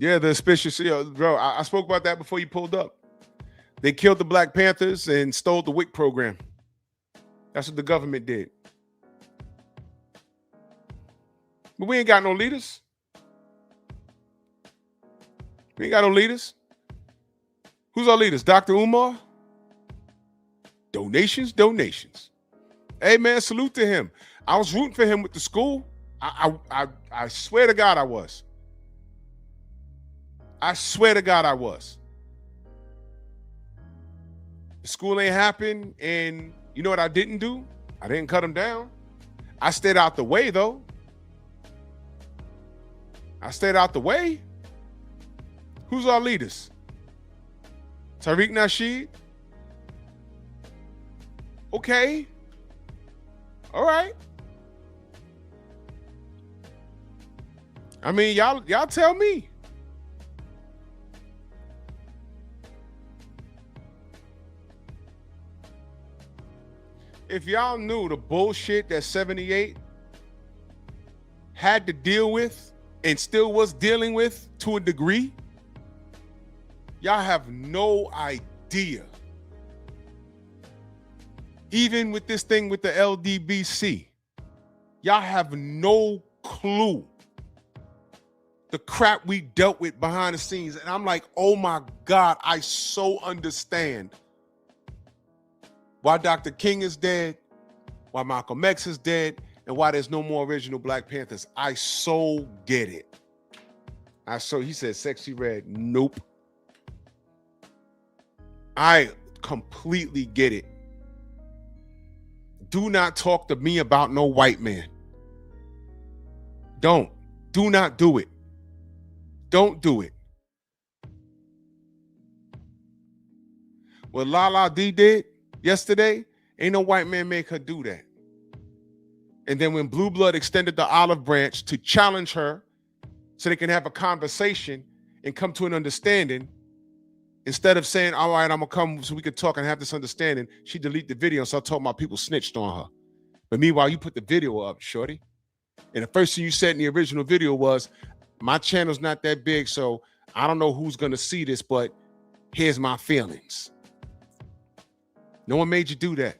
Yeah, the suspicious, bro, I spoke about that before you pulled up. They killed the Black Panthers and stole the WIC program. That's what the government did. But we ain't got no leaders. We ain't got no leaders. Who's our leaders? Dr. Umar? Donations, donations. Hey, man, salute to him. I was rooting for him with the school. I swear to God I was. I swear to God I was. The school ain't happen, and you know what I didn't do? I didn't cut him down. I stayed out the way, though. I stayed out the way. Who's our leaders? Tariq Nasheed? Okay. All right. I mean, y'all tell me. If y'all knew the bullshit that 78 had to deal with and still was dealing with to a degree, y'all have no idea. Even with this thing with the LDBC, y'all have no clue the crap we dealt with behind the scenes. And I'm like, oh my God, I so understand why Dr. King is dead, why Malcolm X is dead, and why there's no more original Black Panthers. I so get it. He said Sexy Red. Nope. I completely get it. Do not talk to me about no white man. Don't. Do not do it. Don't do it. What Lala D did yesterday, ain't no white man make her do that. And then when Blue Blood extended the olive branch to challenge her so they can have a conversation and come to an understanding, instead of saying, all right, I'm going to come so we can talk and have this understanding, she deleted the video and started talking about people snitched on her. But meanwhile, you put the video up, shorty. And the first thing you said in the original video was, my channel's not that big, so I don't know who's going to see this, but here's my feelings. No one made you do that.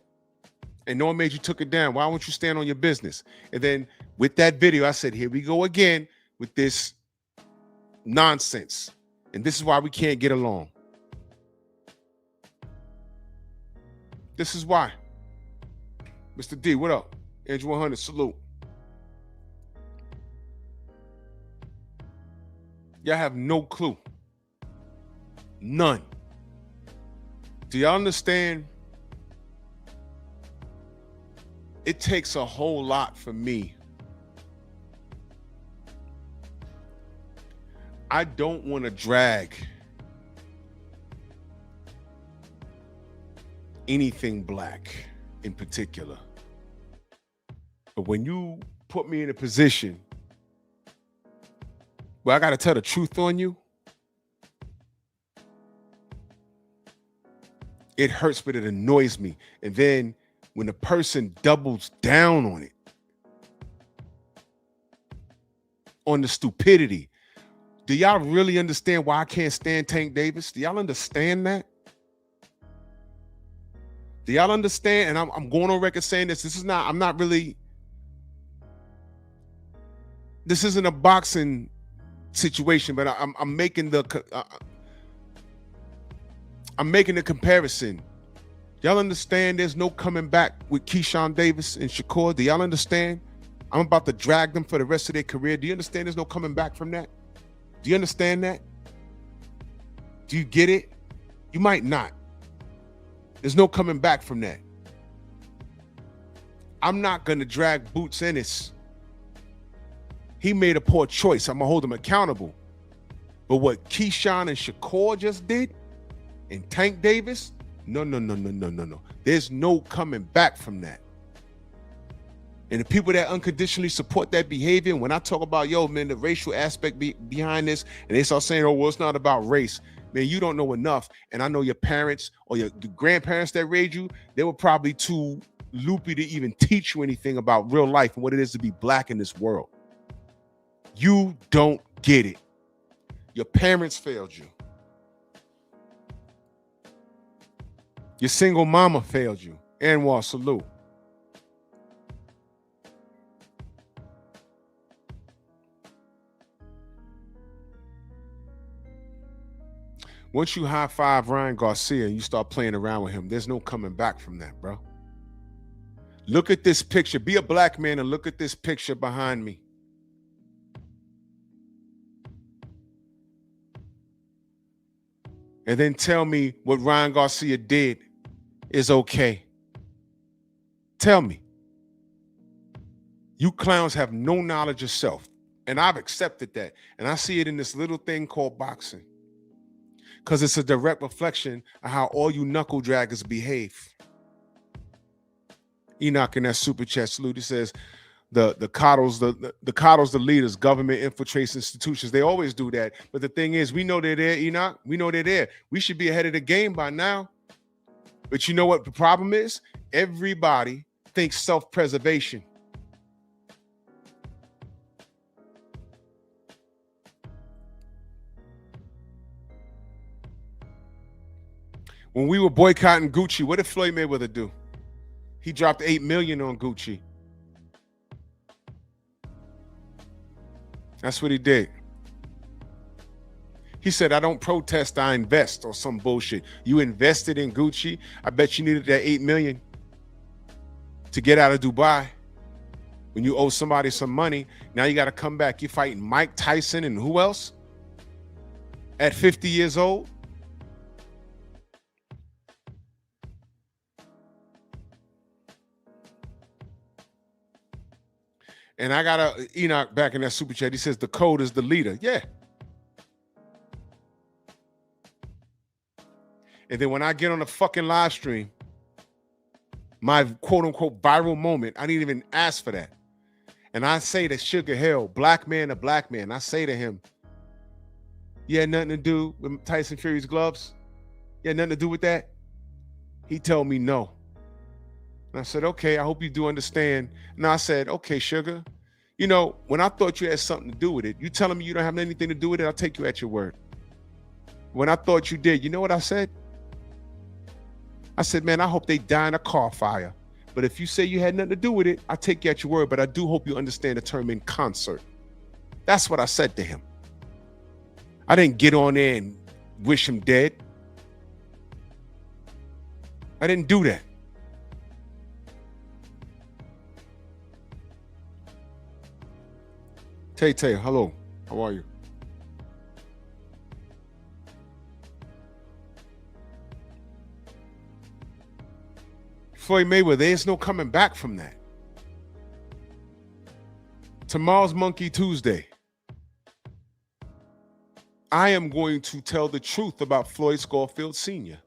And no one made you took it down. Why won't you stand on your business? And then with that video, I said, here we go again with this nonsense. And this is why we can't get along. This is why. Mr. D, what up? Andrew 100, salute. Y'all have no clue. None. Do y'all understand? It takes a whole lot for me. I don't want to drag anything Black in particular. But when you put me in a position where I got to tell the truth on you, it hurts, but it annoys me. And then when the person doubles down on it, on the stupidity, do y'all really understand why I can't stand Tank Davis? Do y'all understand that? Do y'all understand? And I'm going on record saying this. This isn't a boxing situation, but I'm making the comparison. Y'all understand there's no coming back with Keyshawn Davis and Shakur? Do y'all understand? I'm about to drag them for the rest of their career. Do you understand there's no coming back from that? Do you understand that? Do you get it? You might not. There's no coming back from that. I'm not going to drag Boots Ennis. He made a poor choice. I'm going to hold him accountable. But what Keyshawn and Shakur just did, and Tank Davis, no. There's no coming back from that. And the people that unconditionally support that behavior, when I talk about, yo, man, the racial aspect behind this, and they start saying, oh, well, it's not about race. Man, you don't know enough. And I know your parents or your grandparents that raised you, they were probably too loopy to even teach you anything about real life and what it is to be Black in this world. You don't get it. Your parents failed you. Your single mama failed you. Anwar, salute. Once you high five Ryan Garcia and you start playing around with him, there's no coming back from that, bro. Look at this picture. Be a black man and look at this picture behind me. And then tell me what Ryan Garcia did is okay. Tell me. You clowns have no knowledge of self. And I've accepted that. And I see it in this little thing called boxing. Because it's a direct reflection of how all you knuckle draggers behave. Enoch in that super chat salute, he says, the coddles, the coddles, the leaders, government infiltrates institutions. They always do that. But the thing is, we know they're there, Enoch. We know they're there. We should be ahead of the game by now. But you know what the problem is? Everybody thinks self-preservation. When we were boycotting Gucci, what did Floyd Mayweather do? He dropped $8 million on Gucci. That's what he did. He said, I don't protest, I invest, or some bullshit. You invested in Gucci. I bet you needed that $8 million to get out of Dubai. When you owe somebody some money, now you got to come back. You're fighting Mike Tyson and who else? At 50 years old? And I got Enoch back in that super chat. He says the code is the leader. Yeah. And then when I get on the fucking live stream, my quote unquote viral moment, I didn't even ask for that. And I say to Sugar Hill, black man to black man, I say to him, you had nothing to do with Tyson Fury's gloves? You had nothing to do with that? He told me no. And I said, okay, I hope you do understand. And I said, okay, Sugar, you know, when I thought you had something to do with it, you telling me you don't have anything to do with it, I'll take you at your word. When I thought you did, you know what I said? I said, man, I hope they die in a car fire. But if you say you had nothing to do with it, I'll take you at your word. But I do hope you understand the term in concert. That's what I said to him. I didn't get on there and wish him dead. I didn't do that. Tay, hello. How are you? Floyd Mayweather, there's no coming back from that. Tomorrow's Monkey Tuesday. I am going to tell the truth about Floyd Schofield Sr.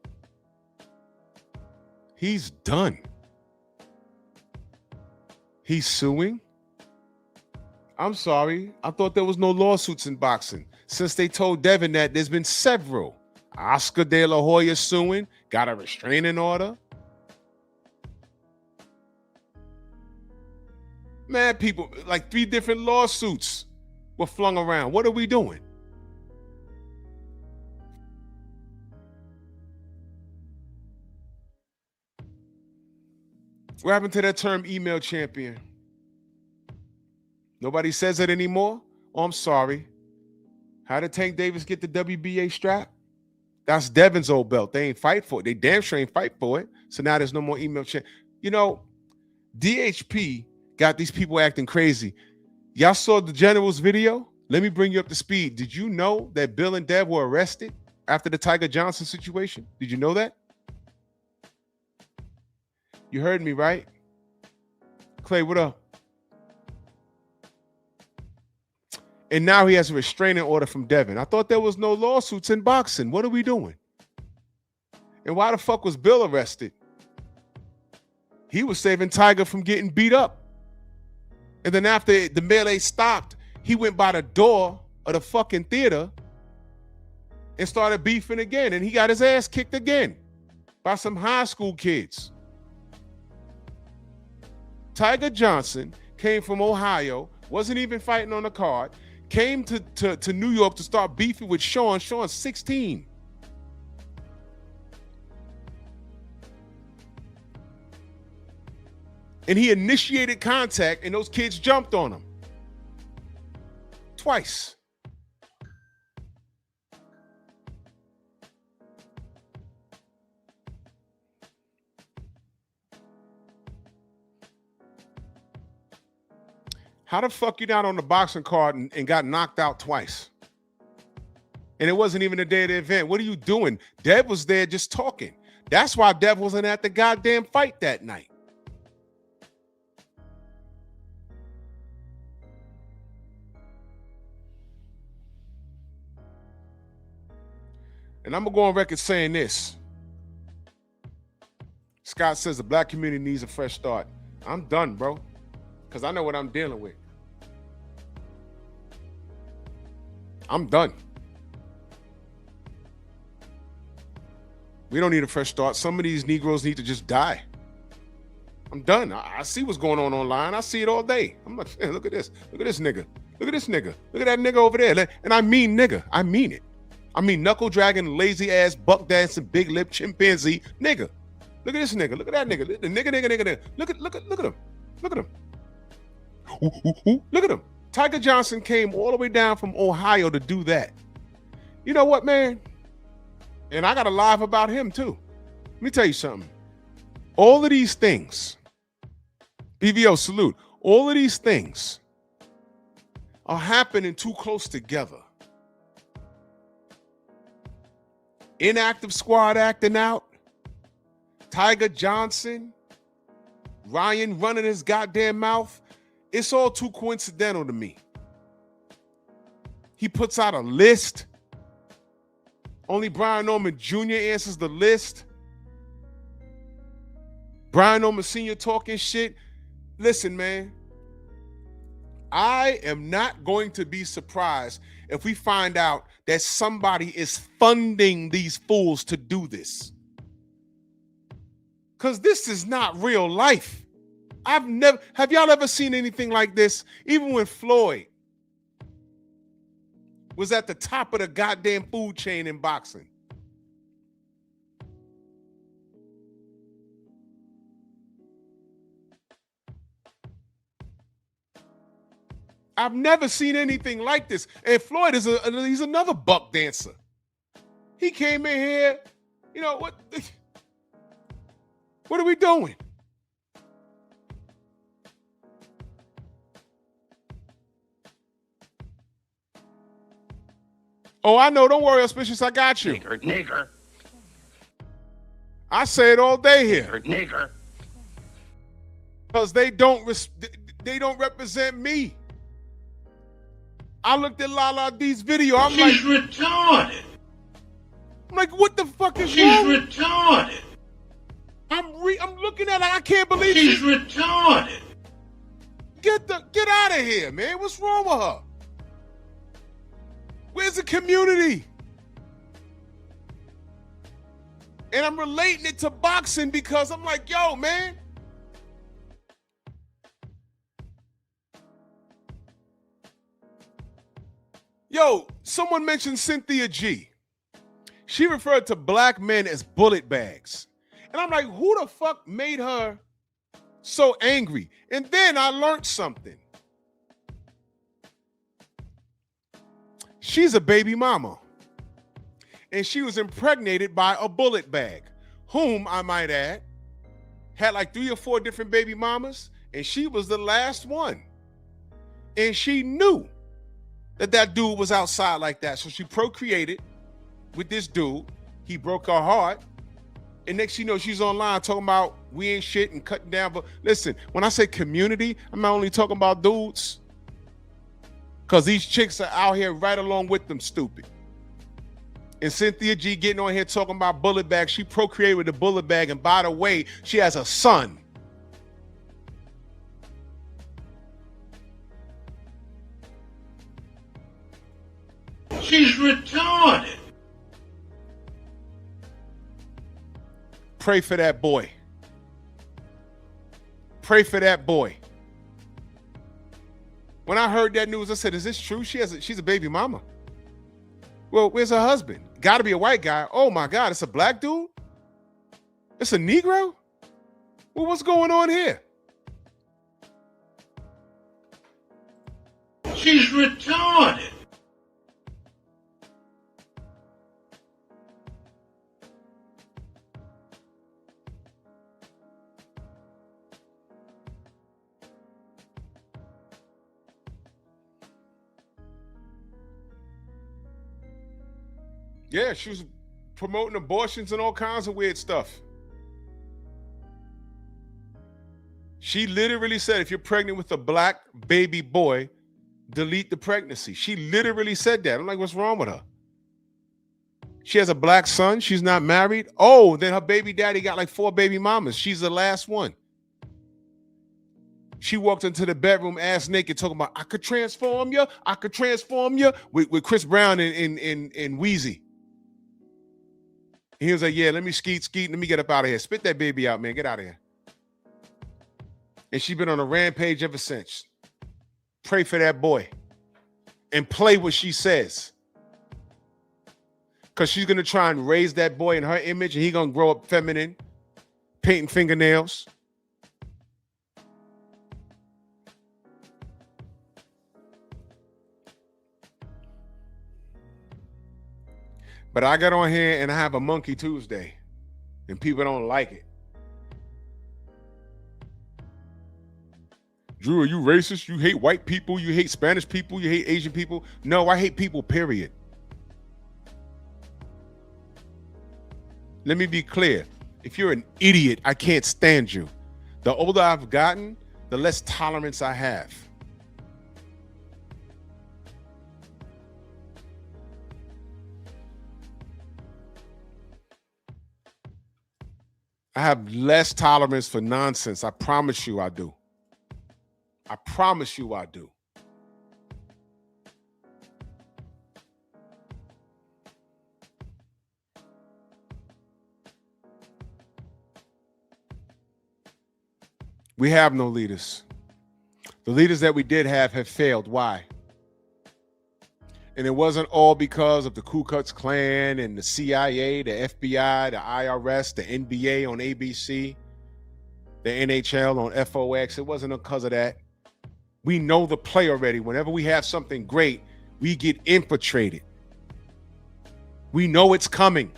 He's done. He's suing. I'm sorry. I thought there was no lawsuits in boxing. Since they told Devin that, there's been several. Oscar De La Hoya suing, got a restraining order. Man, people, like 3 different lawsuits were flung around. What are we doing? What happened to that term email champion? Nobody says it anymore? Oh, I'm sorry. How did Tank Davis get the WBA strap? That's Devin's old belt. They ain't fight for it. They damn sure ain't fight for it. So now there's no more email champ. You know, DHP got these people acting crazy. Y'all saw the General's video? Let me bring you up to speed. Did you know that Bill and Dev were arrested after the Tiger Johnson situation? Did you know that? You heard me, right? Clay, what up? And now he has a restraining order from Devin. I thought there was no lawsuits in boxing. What are we doing? And why the fuck was Bill arrested? He was saving Tiger from getting beat up. And then after the melee stopped, he went by the door of the fucking theater and started beefing again. And he got his ass kicked again by some high school kids. Tiger Johnson came from Ohio, wasn't even fighting on the card, came to New York to start beefing with Sean. Sean's 16. And he initiated contact and those kids jumped on him. Twice. How the fuck you not on the boxing card and got knocked out twice? And it wasn't even the day of the event. What are you doing? Dev was there just talking. That's why Dev wasn't at the goddamn fight that night. And I'm going to go on record saying this. Scott says the black community needs a fresh start. I'm done, bro, because I know what I'm dealing with. I'm done. We don't need a fresh start. Some of these Negroes need to just die. I'm done. I see what's going on online. I see it all day. I'm like, hey, look at this. Look at this nigga. Look at this nigga. Look at that nigga over there. And I mean nigga. I mean it. I mean knuckle dragging, lazy ass, buck dancing, big lip chimpanzee nigga. Look at this nigga. Look at that nigga. The nigga. Look at him. Look at him. Look at him. Tiger Johnson came all the way down from Ohio to do that. You know what, man? And I got a live about him too. Let me tell you something. All of these things, BVO salute, all of these things are happening too close together. Inactive squad acting out, Tiger Johnson, Ryan running his goddamn mouth. It's all too coincidental to me. He puts out a list. Only Brian Norman Jr. answers the list. Brian Norman Sr. talking shit. Listen, man. I am not going to be surprised if we find out that somebody is funding these fools to do this. Because this is not real life. Have y'all ever seen anything like this? Even when Floyd was at the top of the goddamn food chain in boxing. I've never seen anything like this. And Floyd he's another buck dancer. He came in here, you know, what are we doing? Oh, I know. Don't worry, Auspicious. I got you. Nigger. I say it all day here. Nigger. Because they don't represent me. I looked at Lala D's video. I'm She's retarded. I'm like, what the fuck is She's wrong? retarded. I'm looking at her. I can't believe She's retarded. Get out of here, man. What's wrong with her? Where's the community? And I'm relating it to boxing because I'm like, yo, man. Yo, someone mentioned Cynthia G. She referred to black men as bullet bags. And I'm like, who the fuck made her so angry? And then I learned something. She's a baby mama. And she was impregnated by a bullet bag, whom, I might add, had like 3 or 4 different baby mamas, and she was the last one. And she knew that dude was outside like that. So she procreated with this dude. He broke her heart. And next you know, she's online talking about we ain't shit and cutting down. But listen, when I say community, I'm not only talking about dudes. Because these chicks are out here right along with them, stupid. And Cynthia G getting on here talking about bullet bag. She procreated with a bullet bag. And by the way, she has a son. She's retarded. Pray for that boy. Pray for that boy. When I heard that news, I said, is this true? She's a baby mama. Well, where's her husband? Got to be a white guy. Oh my God, it's a black dude? It's a Negro? Well, what's going on here? She's retarded. Yeah, she was promoting abortions and all kinds of weird stuff. She literally said, if you're pregnant with a black baby boy, delete the pregnancy. She literally said that. I'm like, what's wrong with her? She has a black son. She's not married. Oh, then her baby daddy got like 4 baby mamas. She's the last one. She walked into the bedroom ass naked talking about, I could transform you. I could transform you with Chris Brown and Wheezy. And he was like, yeah, let me skeet. Let me get up out of here. Spit that baby out, man. Get out of here. And she's been on a rampage ever since. Pray for that boy and play what she says. Because she's going to try and raise that boy in her image and he's going to grow up feminine, painting fingernails. But I got on here and I have a Monkey Tuesday and people don't like it. Drew, are you racist? You hate white people? You hate Spanish people? You hate Asian people? No, I hate people, period. Let me be clear. If you're an idiot, I can't stand you. The older I've gotten, the less tolerance I have. I have less tolerance for nonsense. I promise you I do. I promise you I do. We have no leaders. The leaders that we did have failed. Why? And it wasn't all because of the Ku Klux Klan and the CIA, the FBI, the IRS, the NBA on ABC, the NHL on FOX. It wasn't because of that. We know the play already. Whenever we have something great, we get infiltrated. We know it's coming.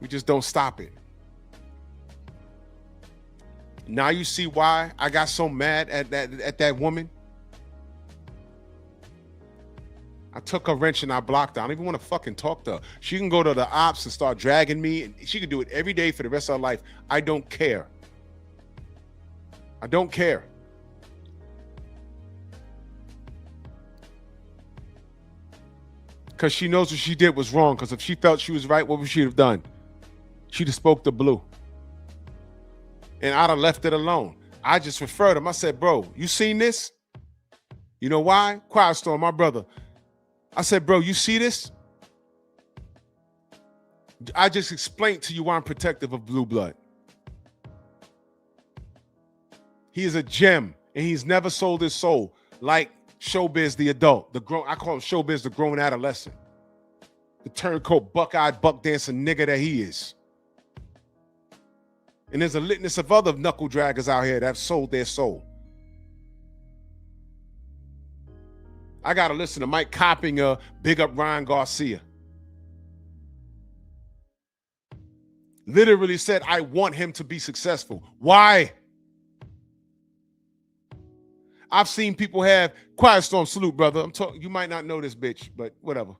We just don't stop it. Now you see why I got so mad at that woman. I took her wrench and I blocked her. I don't even want to fucking talk to her. She can go to the ops and start dragging me. And she can do it every day for the rest of her life. I don't care. I don't care. Because she knows what she did was wrong. Because if she felt she was right, what would she have done? She'd have spoke to Blue. And I'd have left it alone. I just referred him. I said, bro, you seen this? You know why? Quiet Storm, my brother. I said, bro, you see this? I just explained to you why I'm protective of Blue Blood. He is a gem, and he's never sold his soul like Showbiz the adult. I call him Showbiz the grown adolescent. The turncoat, buck-eyed, buck-dancing nigga that he is. And there's a litness of other knuckle draggers out here that have sold their soul. I got to listen to Mike Coppinger, big up Ryan Garcia. Literally said, I want him to be successful. Why? I've seen people have, Quiet Storm, salute, brother. You might not know this bitch, but whatever.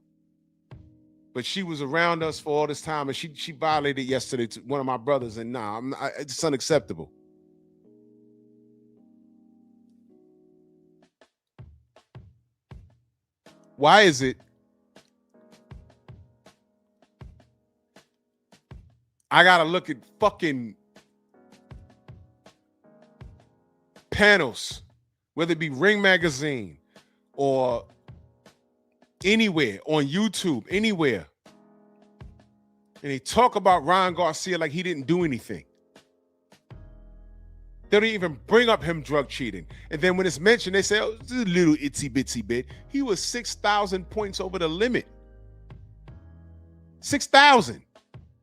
But she was around us for all this time, and she violated yesterday to one of my brothers, and it's unacceptable. Why is it I gotta look at fucking panels, whether it be Ring Magazine or anywhere on YouTube, anywhere, and they talk about Ryan Garcia like he didn't do anything. They don't even bring up him drug cheating. And then when it's mentioned, they say, oh, it's a little itsy bitsy bit. He was 6,000 points over the limit. 6,000.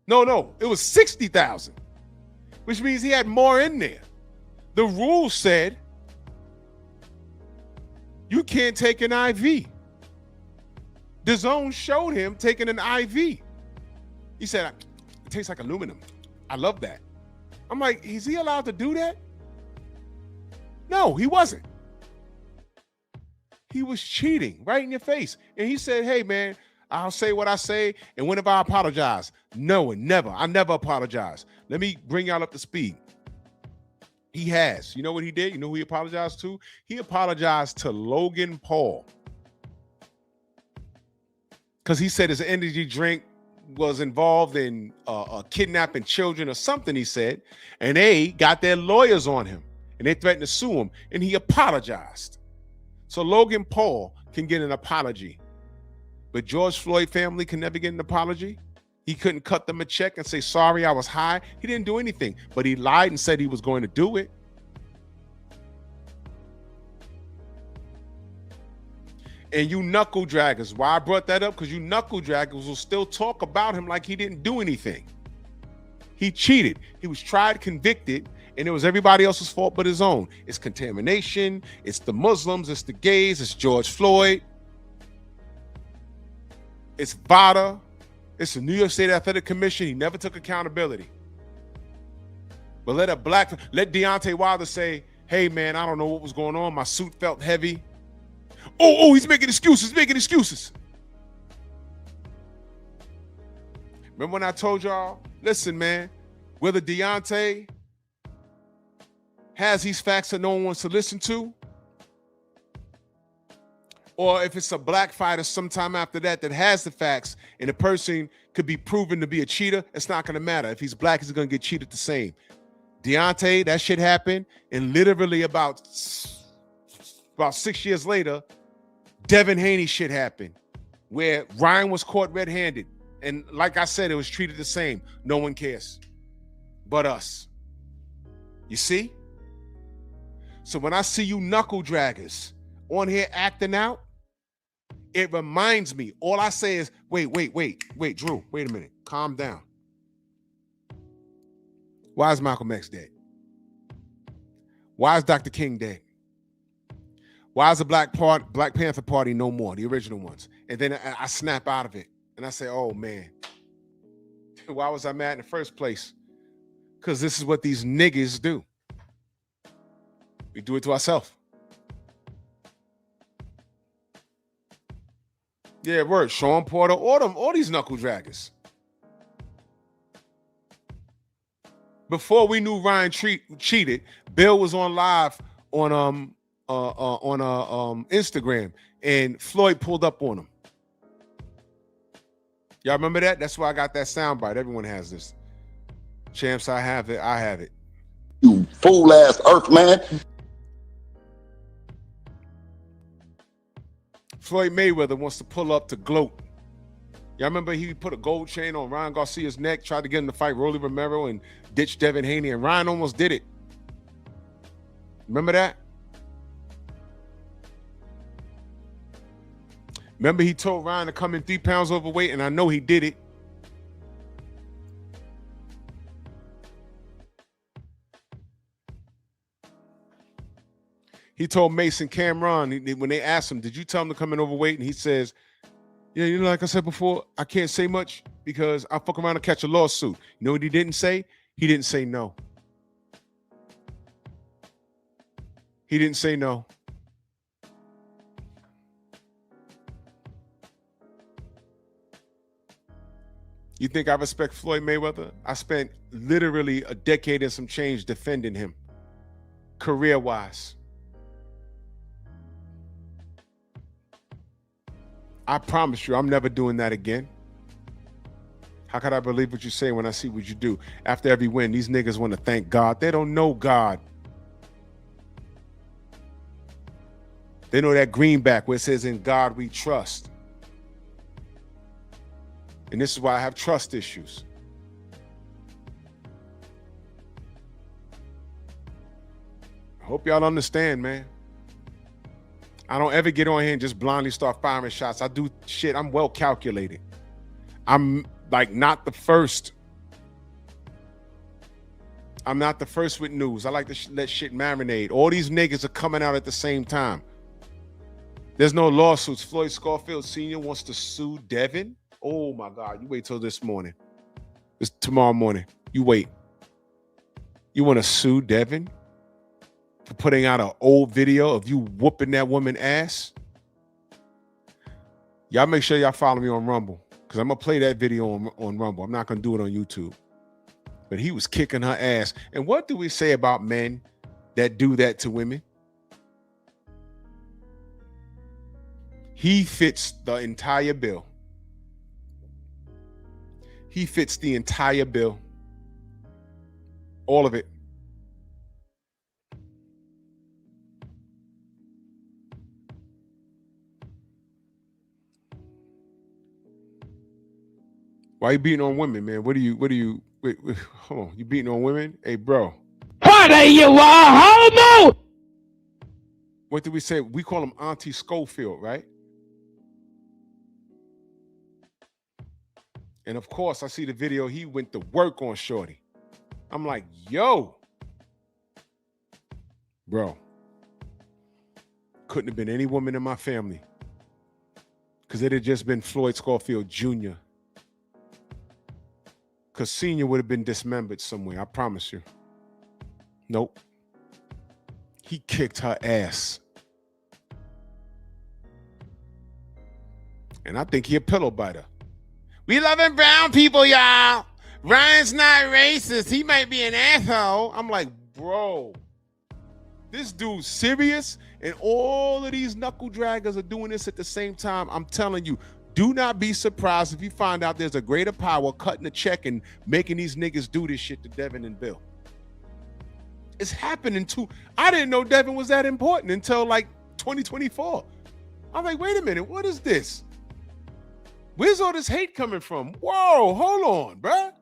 No, it was 60,000, which means he had more in there. The rule said you can't take an IV. The Zone showed him taking an IV. He said, it tastes like aluminum. I love that. I'm like, is he allowed to do that? No, he wasn't. He was cheating right in your face. And he said, hey, man, I'll say what I say. And when have I apologize? No, and never. I never apologize. Let me bring y'all up to speed. He has. You know what he did? You know who he apologized to? He apologized to Logan Paul. Because he said his energy drink was involved in kidnapping children or something, he said. And they got their lawyers on him. And they threatened to sue him. And he apologized. So Logan Paul can get an apology. But George Floyd family can never get an apology. He couldn't cut them a check and say, sorry, I was high. He didn't do anything, but he lied and said he was going to do it. And you knuckle draggers, why I brought that up? Because you knuckle draggers will still talk about him like he didn't do anything. He cheated. He was tried, convicted, and it was everybody else's fault but his own. It's contamination. It's the Muslims. It's the gays. It's George Floyd. It's VADA. It's the New York State Athletic Commission. He never took accountability. But let Deontay Wilder say, hey, man, I don't know what was going on. My suit felt heavy. Oh, he's making excuses. Remember when I told y'all, listen, man, whether Deontay has these facts that no one wants to listen to, or if it's a black fighter sometime after that has the facts and the person could be proven to be a cheater, it's not going to matter. If he's black, he's going to get cheated the same. Deontay, that shit happened. And literally about 6 years later, Devin Haney shit happened where Ryan was caught red-handed. And like I said, it was treated the same. No one cares but us. You see? So when I see you knuckle draggers on here acting out, it reminds me, all I say is, wait, Drew, wait a minute, calm down. Why is Malcolm X dead? Why is Dr. King dead? Why is the Black Panther Party no more, the original ones? And then I snap out of it and I say, oh man, why was I mad in the first place? Because this is what these niggas do. We do it to ourselves. Yeah, word. Sean Porter, all these knuckle draggers. Before we knew Ryan cheated, Bill was on live on Instagram, and Floyd pulled up on him. Y'all remember that? That's why I got that soundbite. Everyone has this. Champs, I have it. You fool ass earth man. Floyd Mayweather wants to pull up to gloat. Y'all remember he put a gold chain on Ryan Garcia's neck, tried to get him to fight Rolly Romero and ditch Devin Haney, and Ryan almost did it. Remember that? Remember he told Ryan to come in 3 pounds overweight, and I know he did it. He told Mason Cameron, when they asked him, did you tell him to come in overweight? And he says, yeah, you know, like I said before, I can't say much because I'll fuck around and catch a lawsuit. You know what he didn't say? He didn't say no. He didn't say no. You think I respect Floyd Mayweather? I spent literally a decade and some change defending him, career-wise. I promise you, I'm never doing that again. How could I believe what you say when I see what you do? After every win, these niggas want to thank God. They don't know God. They know that greenback where it says, in God we trust. And this is why I have trust issues. I hope y'all understand, man. I don't ever get on here and just blindly start firing shots. I do shit. I'm well calculated. I'm like not the first. I'm not the first with news. I like to let shit marinate. All these niggas are coming out at the same time. There's no lawsuits. Floyd Scarfield Sr. wants to sue Devin. Oh my God. You wait till this morning. It's tomorrow morning. You wait. You want to sue Devin for putting out an old video of you whooping that woman ass? Y'all make sure y'all follow me on Rumble, because I'm going to play that video on Rumble. I'm not going to do it on YouTube. But he was kicking her ass. And what do we say about men that do that to women? He fits the entire bill. He fits the entire bill. All of it. Why you beating on women, man? Wait, hold on. You beating on women? Hey, bro. What are you, a homo? What did we say? We call him Auntie Schofield, right? And of course, I see the video. He went to work on Shorty. I'm like, yo. Bro. Couldn't have been any woman in my family. Because it had just been Floyd Schofield Jr. Because Senior would have been dismembered somewhere. I promise you. Nope. He kicked her ass. And I think he a pillow biter. We loving brown people, y'all. Ryan's not racist. He might be an asshole. I'm like, bro, this dude's serious, and all of these knuckle draggers are doing this at the same time. I'm telling you, do not be surprised if you find out there's a greater power cutting a check and making these niggas do this shit to Devin and Bill. It's happening too. I didn't know Devin was that important until like 2024. I'm like, wait a minute, what is this? Where's all this hate coming from? Whoa, hold on, bruh.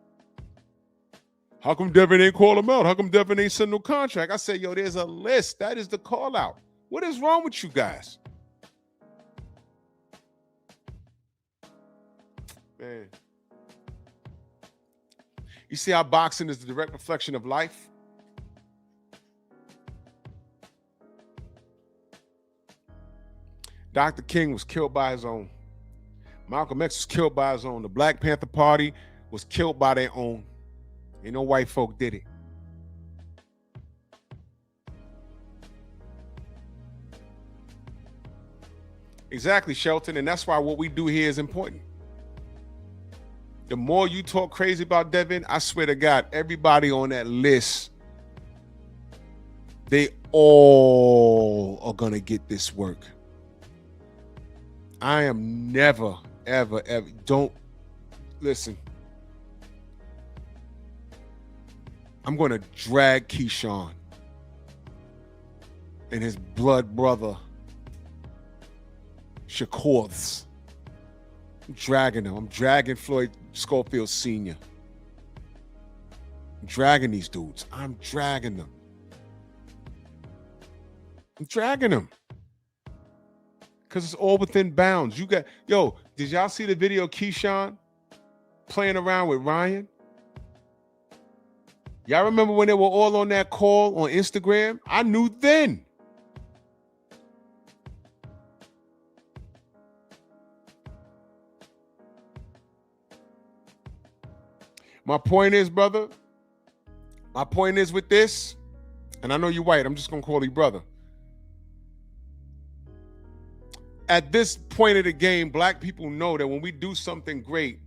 How come Devin ain't call him out? How come Devin ain't send no contract? I said, yo, there's a list. That is the call out. What is wrong with you guys? Man. You see how boxing is the direct reflection of life? Dr. King was killed by his own. Malcolm X was killed by his own. The Black Panther Party was killed by their own. Ain't no white folk did it. Exactly, Shelton, and that's why what we do here is important. The more you talk crazy about Devin, I swear to God, everybody on that list, they all are gonna get this work. I am never, ever, don't listen. I'm going to drag Keyshawn and his blood brother, Shakur's. I'm dragging him. I'm dragging Floyd Schofield Sr. I'm dragging these dudes. I'm dragging them. I'm dragging them. Because it's all within bounds. You got, yo, did y'all see the video of Keyshawn playing around with Ryan? Y'all remember when they were all on that call on Instagram? I knew then. My point is, brother, my point is with this, and I know you're white, I'm just going to call you brother. At this point of the game, black people know that when we do something great,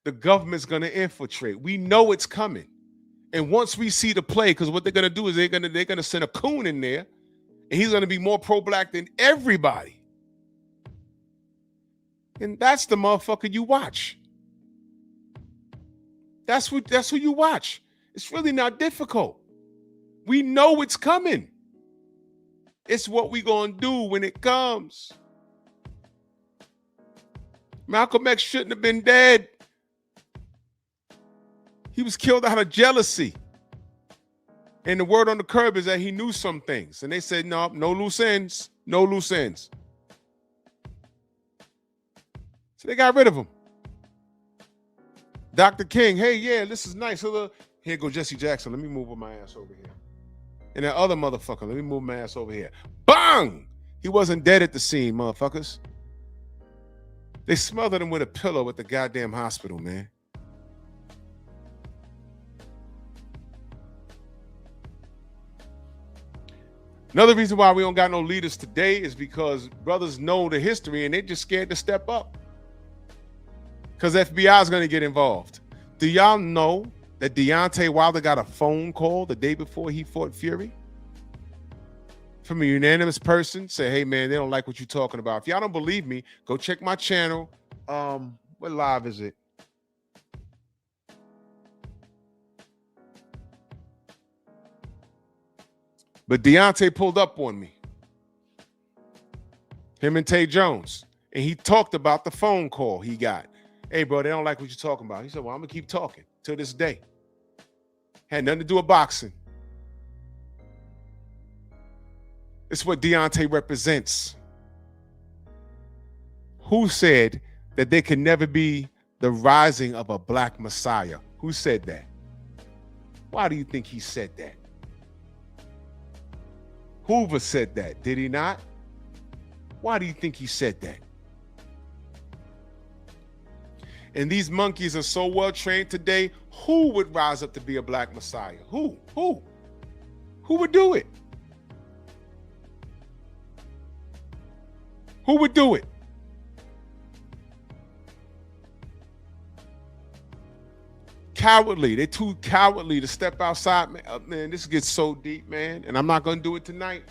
the government's going to infiltrate. We know it's coming. And once we see the play, because what they're going to do is they're going to send a coon in there, and he's going to be more pro-black than everybody. And that's the motherfucker you watch. That's who you watch. It's really not difficult. We know it's coming. It's what we gonna do when it comes. Malcolm X shouldn't have been dead. He was killed out of jealousy. And the word on the curb is that he knew some things. And they said, no loose ends, no loose ends. So they got rid of him. Dr. King, hey, yeah, this is nice. Here go Jesse Jackson. Let me move my ass over here. And that other motherfucker, let me move my ass over here. Bang! He wasn't dead at the scene, motherfuckers. They smothered him with a pillow at the goddamn hospital, man. Another reason why we don't got no leaders today is because brothers know the history and they just scared to step up. Because FBI is going to get involved. Do y'all know that Deontay Wilder got a phone call the day before he fought Fury? From a unanimous person, say, hey, man, they don't like what you're talking about. If y'all don't believe me, go check my channel. What live is it? But Deontay pulled up on me. Him and Tay Jones. And he talked about the phone call he got. Hey, bro, they don't like what you're talking about. He said, well, I'm going to keep talking till this day. Had nothing to do with boxing. It's what Deontay represents. Who said that there can never be the rising of a black messiah? Who said that? Why do you think he said that? Hoover said that, did he not? Why do you think he said that? And these monkeys are so well trained today. Who would rise up to be a black messiah? Who? Who would do it? Who would do it? Cowardly. They're too cowardly to step outside. Man, this gets so deep, man. And I'm not going to do it tonight.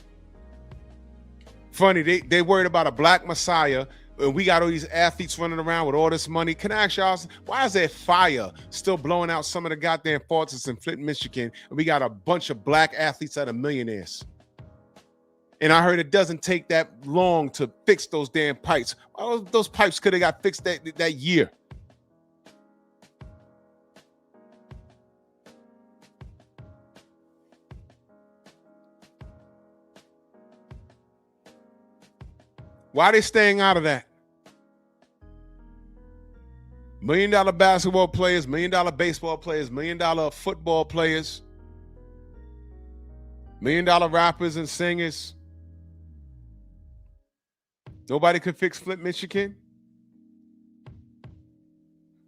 Funny, they worried about a black messiah, and we got all these athletes running around with all this money. Can I ask y'all, why is there fire still blowing out some of the goddamn faucets in Flint, Michigan, and we got a bunch of black athletes that are millionaires? And I heard it doesn't take that long to fix those damn pipes. Oh, those pipes could have got fixed that year. Why are they staying out of that? $1 million basketball players, $1 million baseball players, $1 million football players, $1 million rappers and singers. Nobody could fix Flint, Michigan?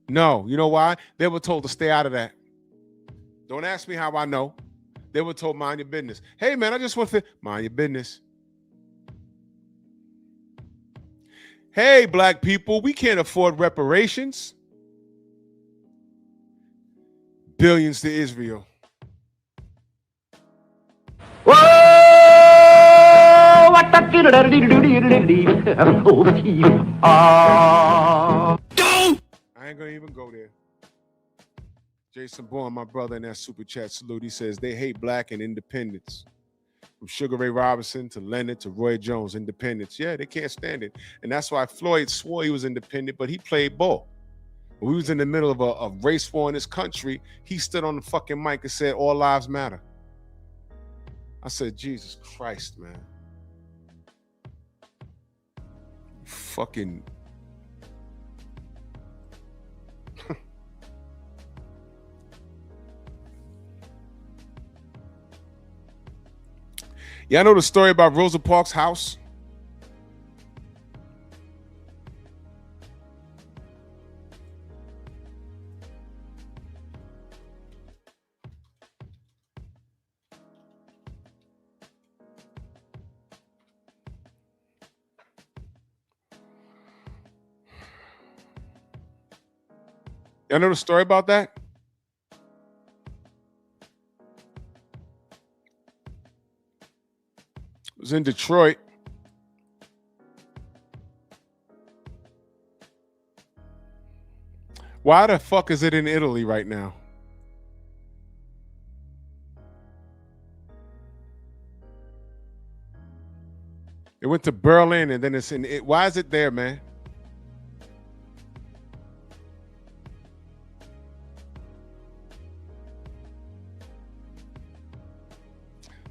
No. You know why? They were told to stay out of that. Don't ask me how I know. They were told, mind your business. Hey, man, I just want to mind your business. Hey, black people, we can't afford reparations. Billions to Israel. Whoa! What the I ain't gonna even go there. Jason Bourne, my brother in that super chat salute, he says they hate black and independence. From Sugar Ray Robinson to Leonard to Roy Jones, independence. Yeah, they can't stand it. And that's why Floyd swore he was independent, but he played ball. When we was in the middle of a race war in this country, he stood on the fucking mic and said, all lives matter. I said, Jesus Christ, man. Fucking... Y'all know the story about Rosa Parks' house? Y'all know the story about that? It was in Detroit. Why the fuck is it in Italy right now? It went to Berlin and then it's in it. Why is it there, man?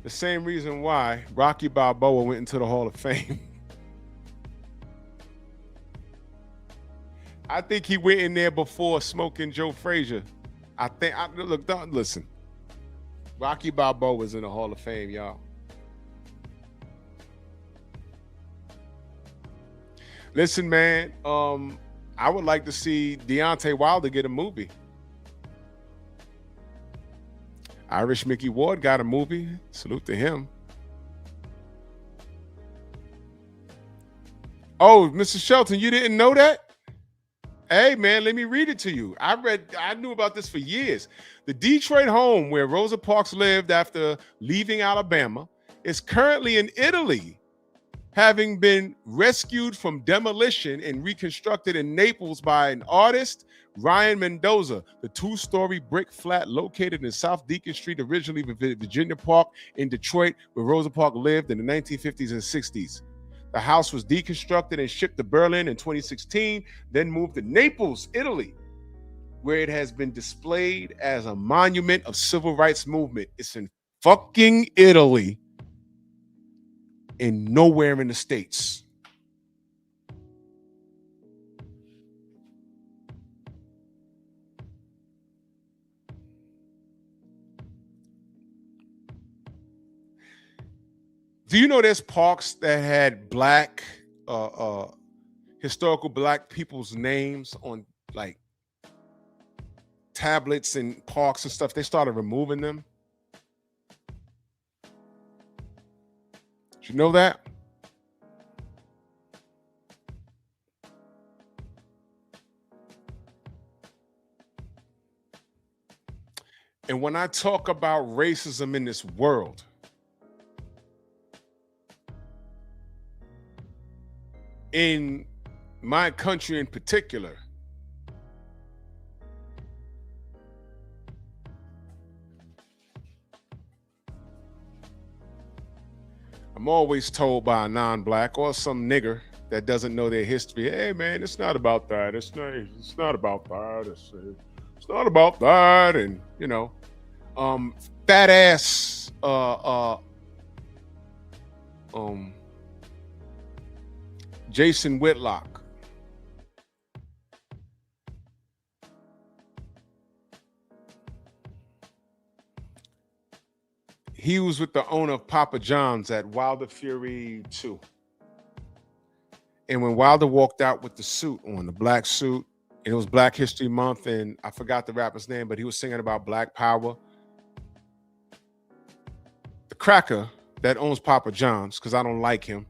The same reason why Rocky Balboa went into the Hall of Fame. I think he went in there before smoking Joe Frazier. Look, don't listen. Rocky Balboa was in the Hall of Fame, y'all. Listen, man, I would like to see Deontay Wilder get a movie. Irish Mickey Ward got a movie. Salute to him. Oh, Mr. Shelton, you didn't know that? Hey man, let me read it to you. I knew about this for years. The Detroit home where Rosa Parks lived after leaving Alabama is currently in Italy, having been rescued from demolition and reconstructed in Naples by an artist, Ryan Mendoza. The two-story brick flat located in South Deacon Street, originally Virginia Park in Detroit, where Rosa Parks lived in the 1950s and 60s. The house was deconstructed and shipped to Berlin in 2016, then moved to Naples, Italy, where it has been displayed as a monument of civil rights movement. It's in fucking Italy and nowhere in the States. Do you know there's parks that had black, historical black people's names on like tablets and parks and stuff? They started removing them. Did you know that? And when I talk about racism in this world, in my country in particular, I'm always told by a non-black or some nigger that doesn't know their history, hey man, it's not about that. It's not about that. It's not about that. And you know, fat ass Jason Whitlock. He was with the owner of Papa John's at Wilder Fury 2. And when Wilder walked out with the suit on, the black suit, and it was Black History Month, and I forgot the rapper's name, but he was singing about Black Power. The cracker that owns Papa John's, because I don't like him,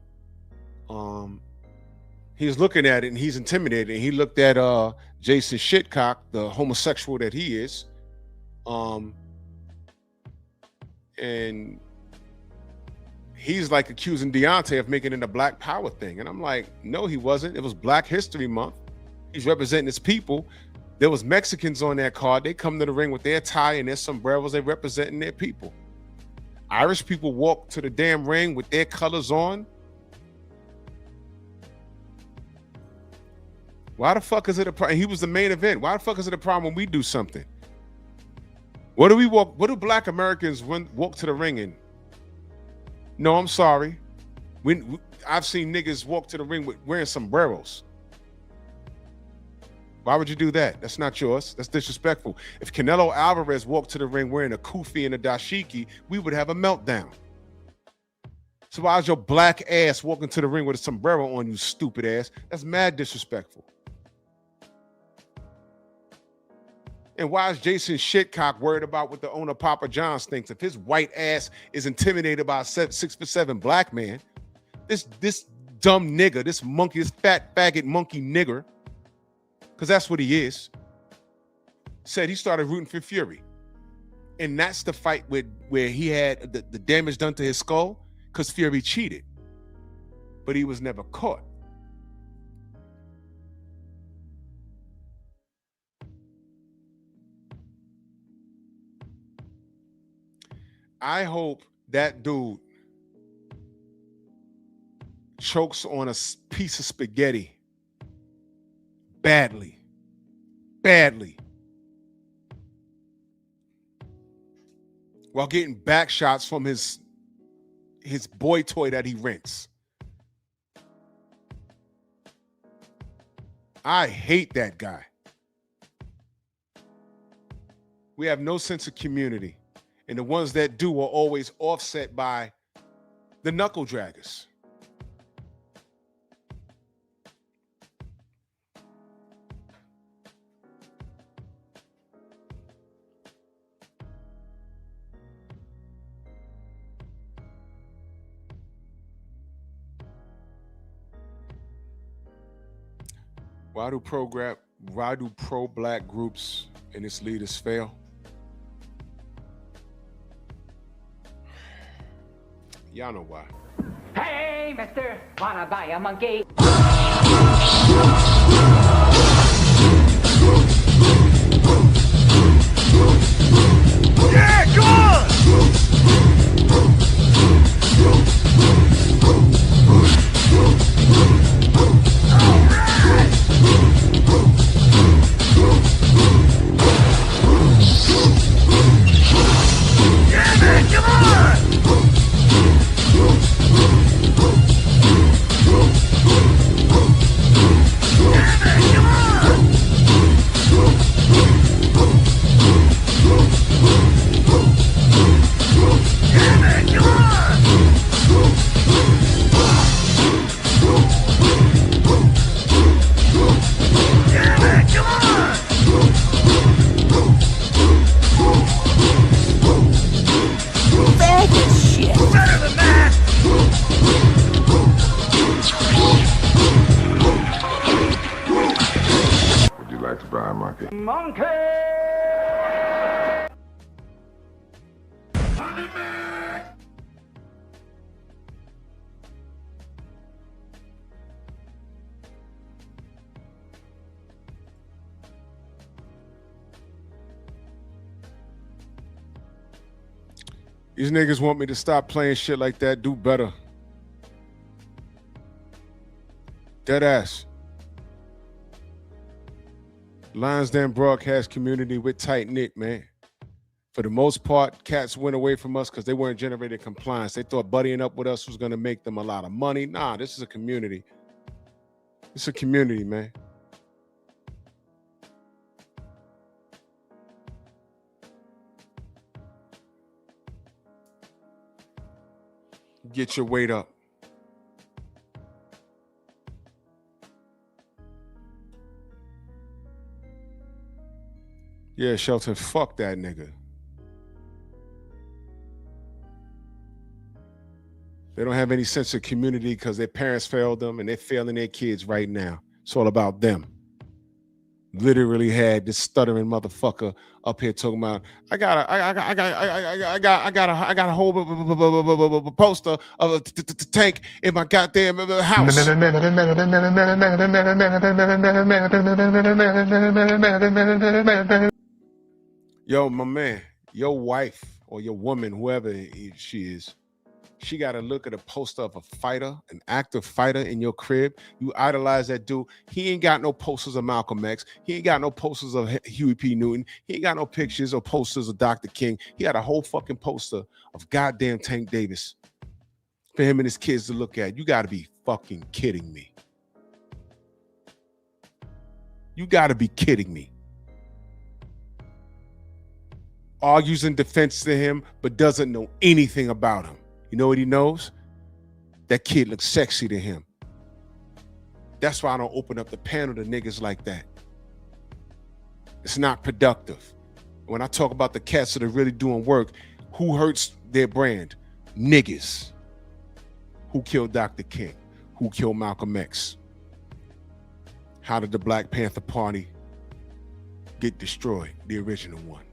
he's looking at it and he's intimidated. And he looked at Jason Shitcock, the homosexual that he is, and he's like accusing Deontay of making it a Black Power thing. And I'm like, no, he wasn't. It was Black History Month. He's representing his people. There was Mexicans on that card. They come to the ring with their tie and their sombreros. They representing their people. Irish people walk to the damn ring with their colors on. Why the fuck is it a problem? He was the main event. Why the fuck is it a problem when we do something? What do Black Americans walk to the ring in? No, I'm sorry. I've seen niggas walk to the ring wearing sombreros. Why would you do that? That's not yours. That's disrespectful. If Canelo Alvarez walked to the ring wearing a kufi and a dashiki, we would have a meltdown. So why is your black ass walking to the ring with a sombrero on, you stupid ass? That's mad disrespectful. And why is Jason Shitcock worried about what the owner Papa John's thinks? If his white ass is intimidated by a 6'7" black man, this dumb nigger, this monkey, this fat faggot monkey nigger, because that's what he is, said he started rooting for Fury. And that's the fight where he had the damage done to his skull because Fury cheated. But he was never caught. I hope that dude chokes on a piece of spaghetti badly, while getting back shots from his boy toy that he rents. I hate that guy. We have no sense of community. And the ones that do are always offset by the knuckle draggers. Why do pro-black groups and its leaders fail? Y'all know why. Hey, mister, wanna buy a monkey? Yeah, come on! Yeah, man, come on! Yeah, man, come on! Yeah, man, come on! Yeah, man, come on! Faggot shit! Better than that! Would you like to buy a monkey? Monkey! These niggas want me to stop playing shit like that. Do better. Dead ass. Lions Den broadcast community, we're tight-knit, man. For the most part, cats went away from us because they weren't generating compliance. They thought buddying up with us was going to make them a lot of money. Nah, this is a community. It's a community, man. Get your weight up. Yeah, Shelton, fuck that nigga. They don't have any sense of community because their parents failed them and they're failing their kids right now. It's all about them. Literally had this stuttering motherfucker up here talking about I got a whole poster of a tank in my goddamn house. Yo, my man, your wife or your woman, whoever she is, she got to look at a poster of a fighter, an active fighter in your crib. You idolize that dude. He ain't got no posters of Malcolm X. He ain't got no posters of Huey P. Newton. He ain't got no pictures or posters of Dr. King. He had a whole fucking poster of goddamn Tank Davis for him and his kids to look at. You got to be fucking kidding me. You got to be kidding me. Argues in defense to him, but doesn't know anything about him. You know what he knows? That kid looks sexy to him. That's why I don't open up the panel to niggas like that. It's not productive. When I talk about the cats that are really doing work, who hurts their brand? Niggas. Who killed Dr. King? Who killed Malcolm X? How did the Black Panther Party get destroyed? The original one.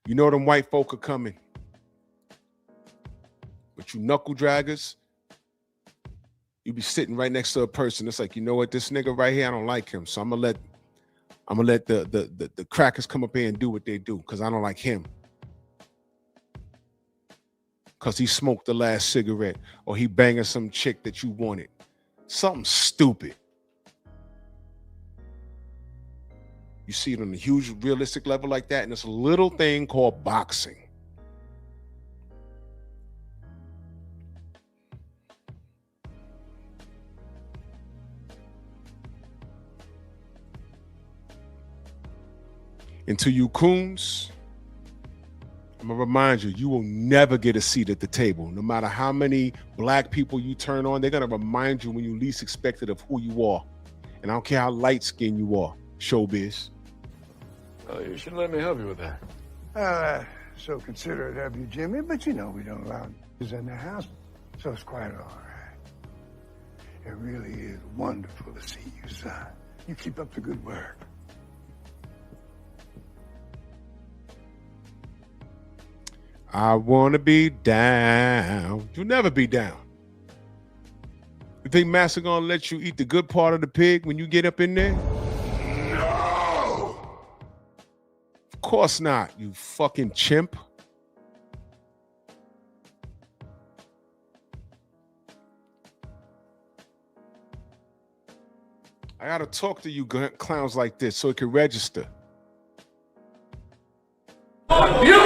You know them white folk are coming. But you knuckle draggers, you be sitting right next to a person. It's like, you know what, this nigga right here, I don't like him. So I'm gonna let the crackers come up here and do what they do, because I don't like him. Because he smoked the last cigarette, or he banging some chick that you wanted. Something stupid. You see it on a huge realistic level like that, and it's a little thing called boxing. And to you coons, I'm gonna remind you, you will never get a seat at the table. No matter how many black people you turn on, they're gonna remind you when you least expect it of who you are. And I don't care how light-skinned you are, showbiz. Oh, you should let me help you with that. So considerate of you, Jimmy, but you know we don't allow niggas in the house, so it's quite all right. It really is wonderful to see you, son. You keep up the good work. I want to be down. You'll never be down. You think Master gonna let you eat the good part of the pig when you get up in there? No! Of course not, you fucking chimp. I gotta talk to you clowns like this so it can register. You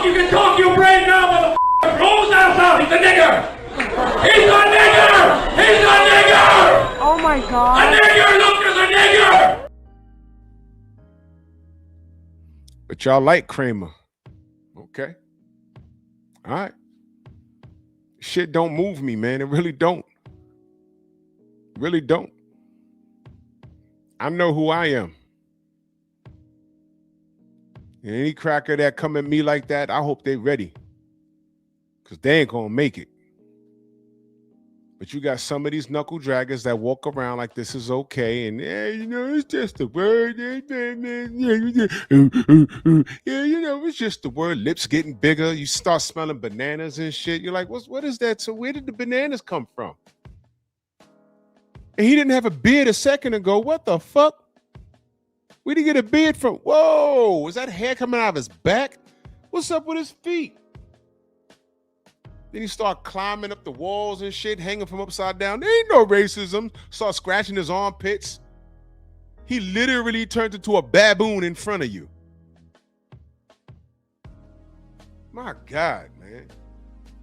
can talk, your brain now, motherfucker! Rolls out, he's a nigger! He's a nigger! He's a nigger! Oh my God. A nigger, look, there's a nigger! But y'all like Kramer. Okay. All right. Shit don't move me, man. It really don't. Really don't. I know who I am. And any cracker that come at me like that, I hope they ready. Because they ain't going to make it. But you got some of these knuckle draggers that walk around like this is okay. And, you know, it's just a word. Yeah, you know, it's just the word. Lips getting bigger. You start smelling bananas and shit. You're like, what is that? So where did the bananas come from? And he didn't have a beard a second ago. What the fuck? Where'd he get a beard from? Whoa, is that hair coming out of his back? What's up with his feet? Then he start climbing up the walls and shit, hanging from upside down. There ain't no racism. Start scratching his armpits. He literally turned into a baboon in front of you. My God, man.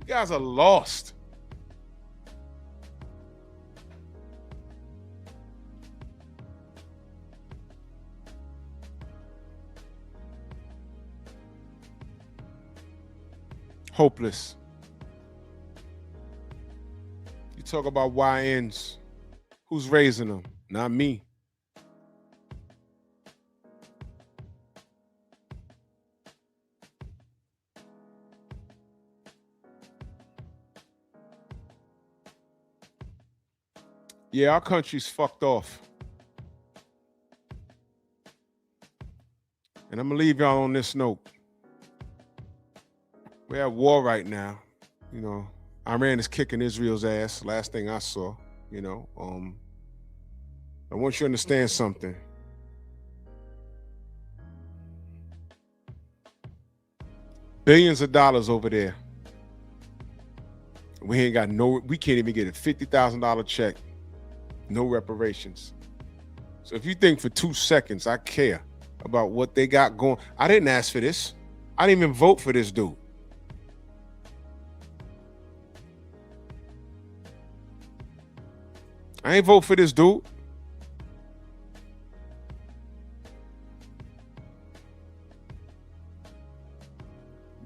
You guys are lost. Hopeless. You talk about YNs. Who's raising them? Not me. Yeah, our country's fucked off. And I'm gonna leave y'all on this note. We're at war right now. You know, Iran is kicking Israel's ass. Last thing I saw, you know. I want you to understand something. Billions of dollars over there. We can't even get a $50,000 check. No reparations. So if you think for 2 seconds I care about what they got going, I didn't ask for this. I didn't even vote for this dude. I ain't vote for this dude.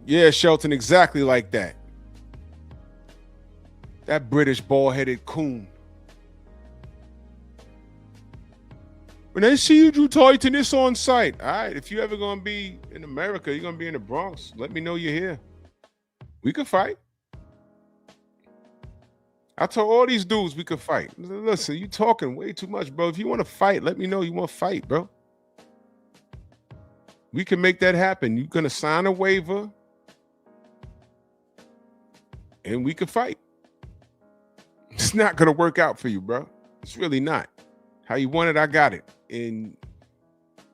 Yeah, Shelton, exactly like that. That British bald-headed coon. When they see you, Drew Toyton, it's on site. All right, if you ever going to be in America, you're going to be in the Bronx, let me know you're here. We could fight. I told all these dudes we could fight. Listen, you talking way too much, bro. If you want to fight, let me know you want to fight, bro. We can make that happen. You're going to sign a waiver and we could fight. It's not going to work out for you, bro. It's really not. How you want it, I got it. And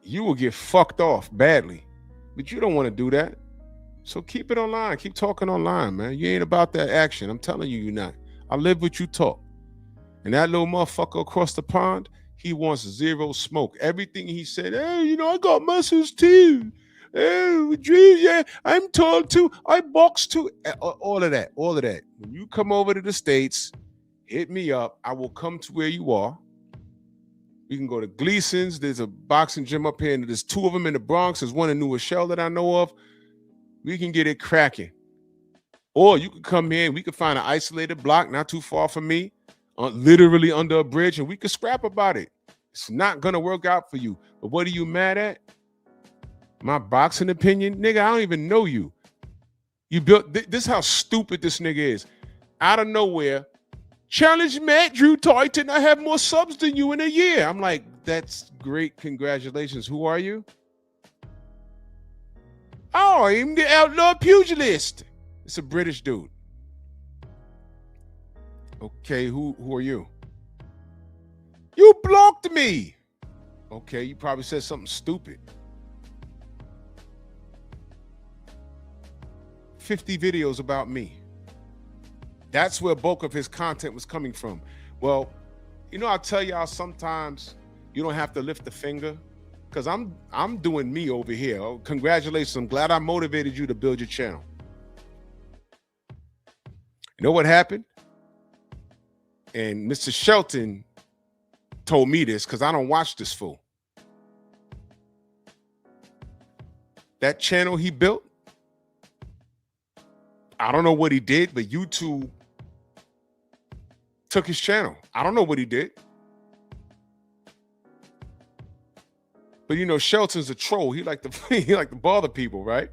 you will get fucked off badly. But you don't want to do that. So keep it online. Keep talking online, man. You ain't about that action. I'm telling you, you're not. I live what you talk. And that little motherfucker across the pond, he wants zero smoke. Everything he said, hey, you know, I got muscles too. Oh, Drew, yeah, I'm tall too. I box too. All of that. When you come over to the States, hit me up. I will come to where you are. We can go to Gleason's. There's a boxing gym up here, and there's 2 of them in the Bronx. There's one in New Rochelle that I know of. We can get it cracking. Or you could come here and we could find an isolated block not too far from me, literally under a bridge, and we could scrap about it. It's not going to work out for you. But what are you mad at? My boxing opinion? Nigga, I don't even know you. You built, this is how stupid this nigga is. Out of nowhere, Challenge met Drew Toyton. I have more subs than you in a year. I'm like, that's great. Congratulations. Who are you? Oh, I'm the outlaw pugilist. It's a British dude. Okay, who are you? You blocked me. Okay, you probably said something stupid. 50 videos about me. That's where bulk of his content was coming from. Well, you know, I'll tell y'all sometimes you don't have to lift a finger because I'm doing me over here. Oh, congratulations. I'm glad I motivated you to build your channel. You know what happened? And Mr. Shelton told me this because I don't watch this fool. That channel he built, I don't know what he did, but YouTube took his channel. I don't know what he did. But you know, Shelton's a troll. He like to bother people, right?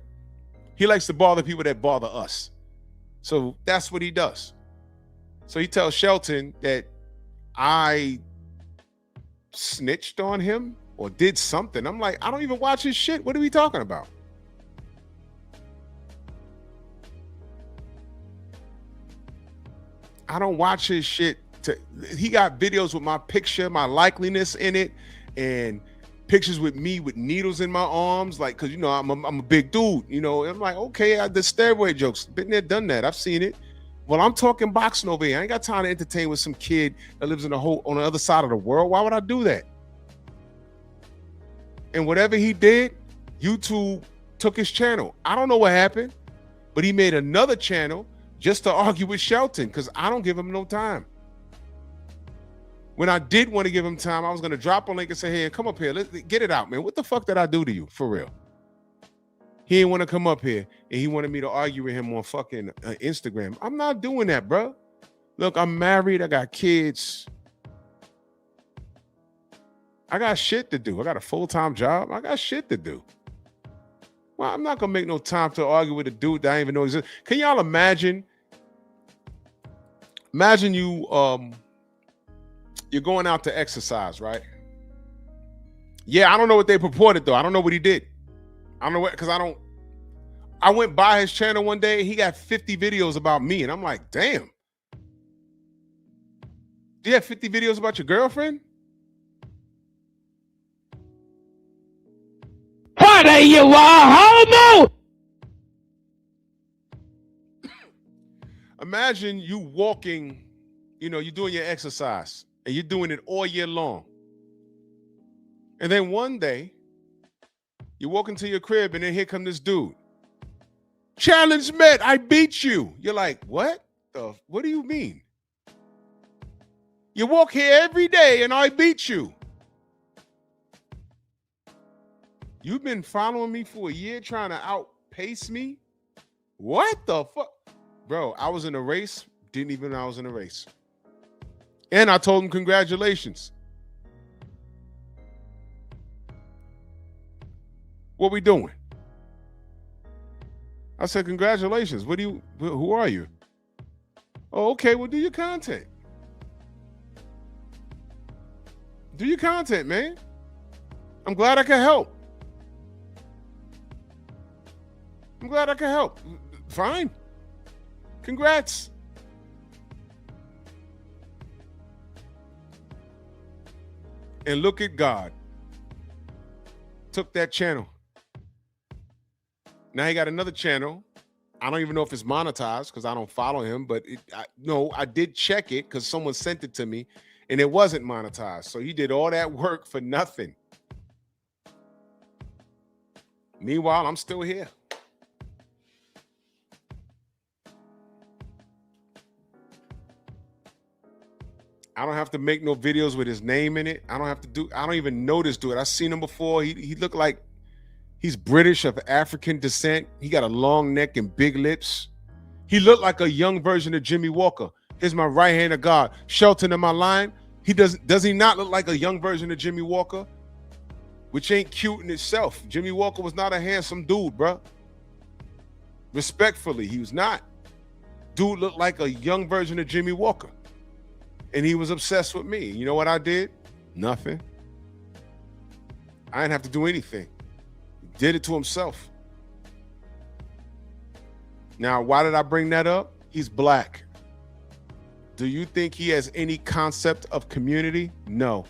He likes to bother people that bother us. So that's what he does. So he tells Shelton that I snitched on him or did something. I'm like, I don't even watch his shit. What are we talking about? I don't watch his shit. He got videos with my picture, my likeliness in it, and pictures with me with needles in my arms, like, because, you know, I'm a big dude, you know. I'm like, okay, the steroid jokes, been there, done that. I've seen it. Well, I'm talking boxing over here. I ain't got time to entertain with some kid that lives on the other side of the world. Why would I do that? And whatever he did, YouTube took his channel. I don't know what happened, but he made another channel just to argue with Shelton because I don't give him no time. When I did want to give him time, I was going to drop a link and say, hey, come up here. Let's get it out, man. What the fuck did I do to you, for real? He didn't want to come up here, and he wanted me to argue with him on fucking Instagram. I'm not doing that, bro. Look, I'm married. I got kids. I got shit to do. I got a full-time job. I got shit to do. Well, I'm not going to make no time to argue with a dude that I didn't even know exists. Can y'all imagine? Imagine you're going out to exercise, right? Yeah, I don't know what they purported, though. I don't know what he did. I don't know what, because I went by his channel one day. He got 50 videos about me, and I'm like, damn. Do you have 50 videos about your girlfriend? What are you, a homo? Imagine you walking, you know, you're doing your exercise, and you're doing it all year long. And then one day, you walk into your crib, and then here come this dude. Challenge met, I beat you. You're like, what? What do you mean? You walk here every day, and I beat you. You've been following me for a year trying to outpace me? What the fuck? Bro, I was in a race, didn't even know I was in a race. And I told him congratulations. What we doing? I said, congratulations. Who are you? Oh, okay, well, do your content. Do your content, man. I'm glad I could help. I'm glad I could help. Fine. Congrats. And look at God. Took that channel. Now he got another channel. I don't even know if it's monetized because I don't follow him, but I did check it because someone sent it to me and it wasn't monetized. So he did all that work for nothing. Meanwhile, I'm still here. I don't have to make no videos with his name in it. I don't even know this dude. I've seen him before. He looked like he's British of African descent. He got a long neck and big lips. He looked like a young version of Jimmy Walker. Here's my right hand of God. Shelton in my line. Does he not look like a young version of Jimmy Walker? Which ain't cute in itself. Jimmy Walker was not a handsome dude, bro. Respectfully, he was not. Dude looked like a young version of Jimmy Walker. And he was obsessed with me. You know what I did? Nothing. I didn't have to do anything. He did it to himself. Now, why did I bring that up? He's black. Do you think he has any concept of community? No.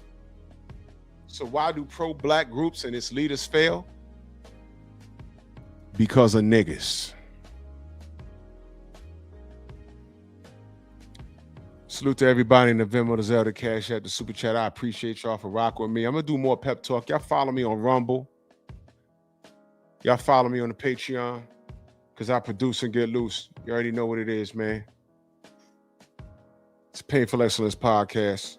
So why do pro-black groups and its leaders fail? Because of niggas. Salute to everybody in the Venmo, the Zelda Cash at the Super Chat. I appreciate y'all for rocking with me. I'm going to do more pep talk. Y'all follow me on Rumble. Y'all follow me on the Patreon because I produce and get loose. You already know what it is, man. It's Painful Excellence Podcast.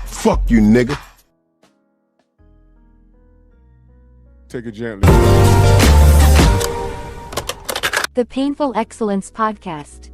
Fuck you, nigga. Take it gently. The Painful Excellence Podcast.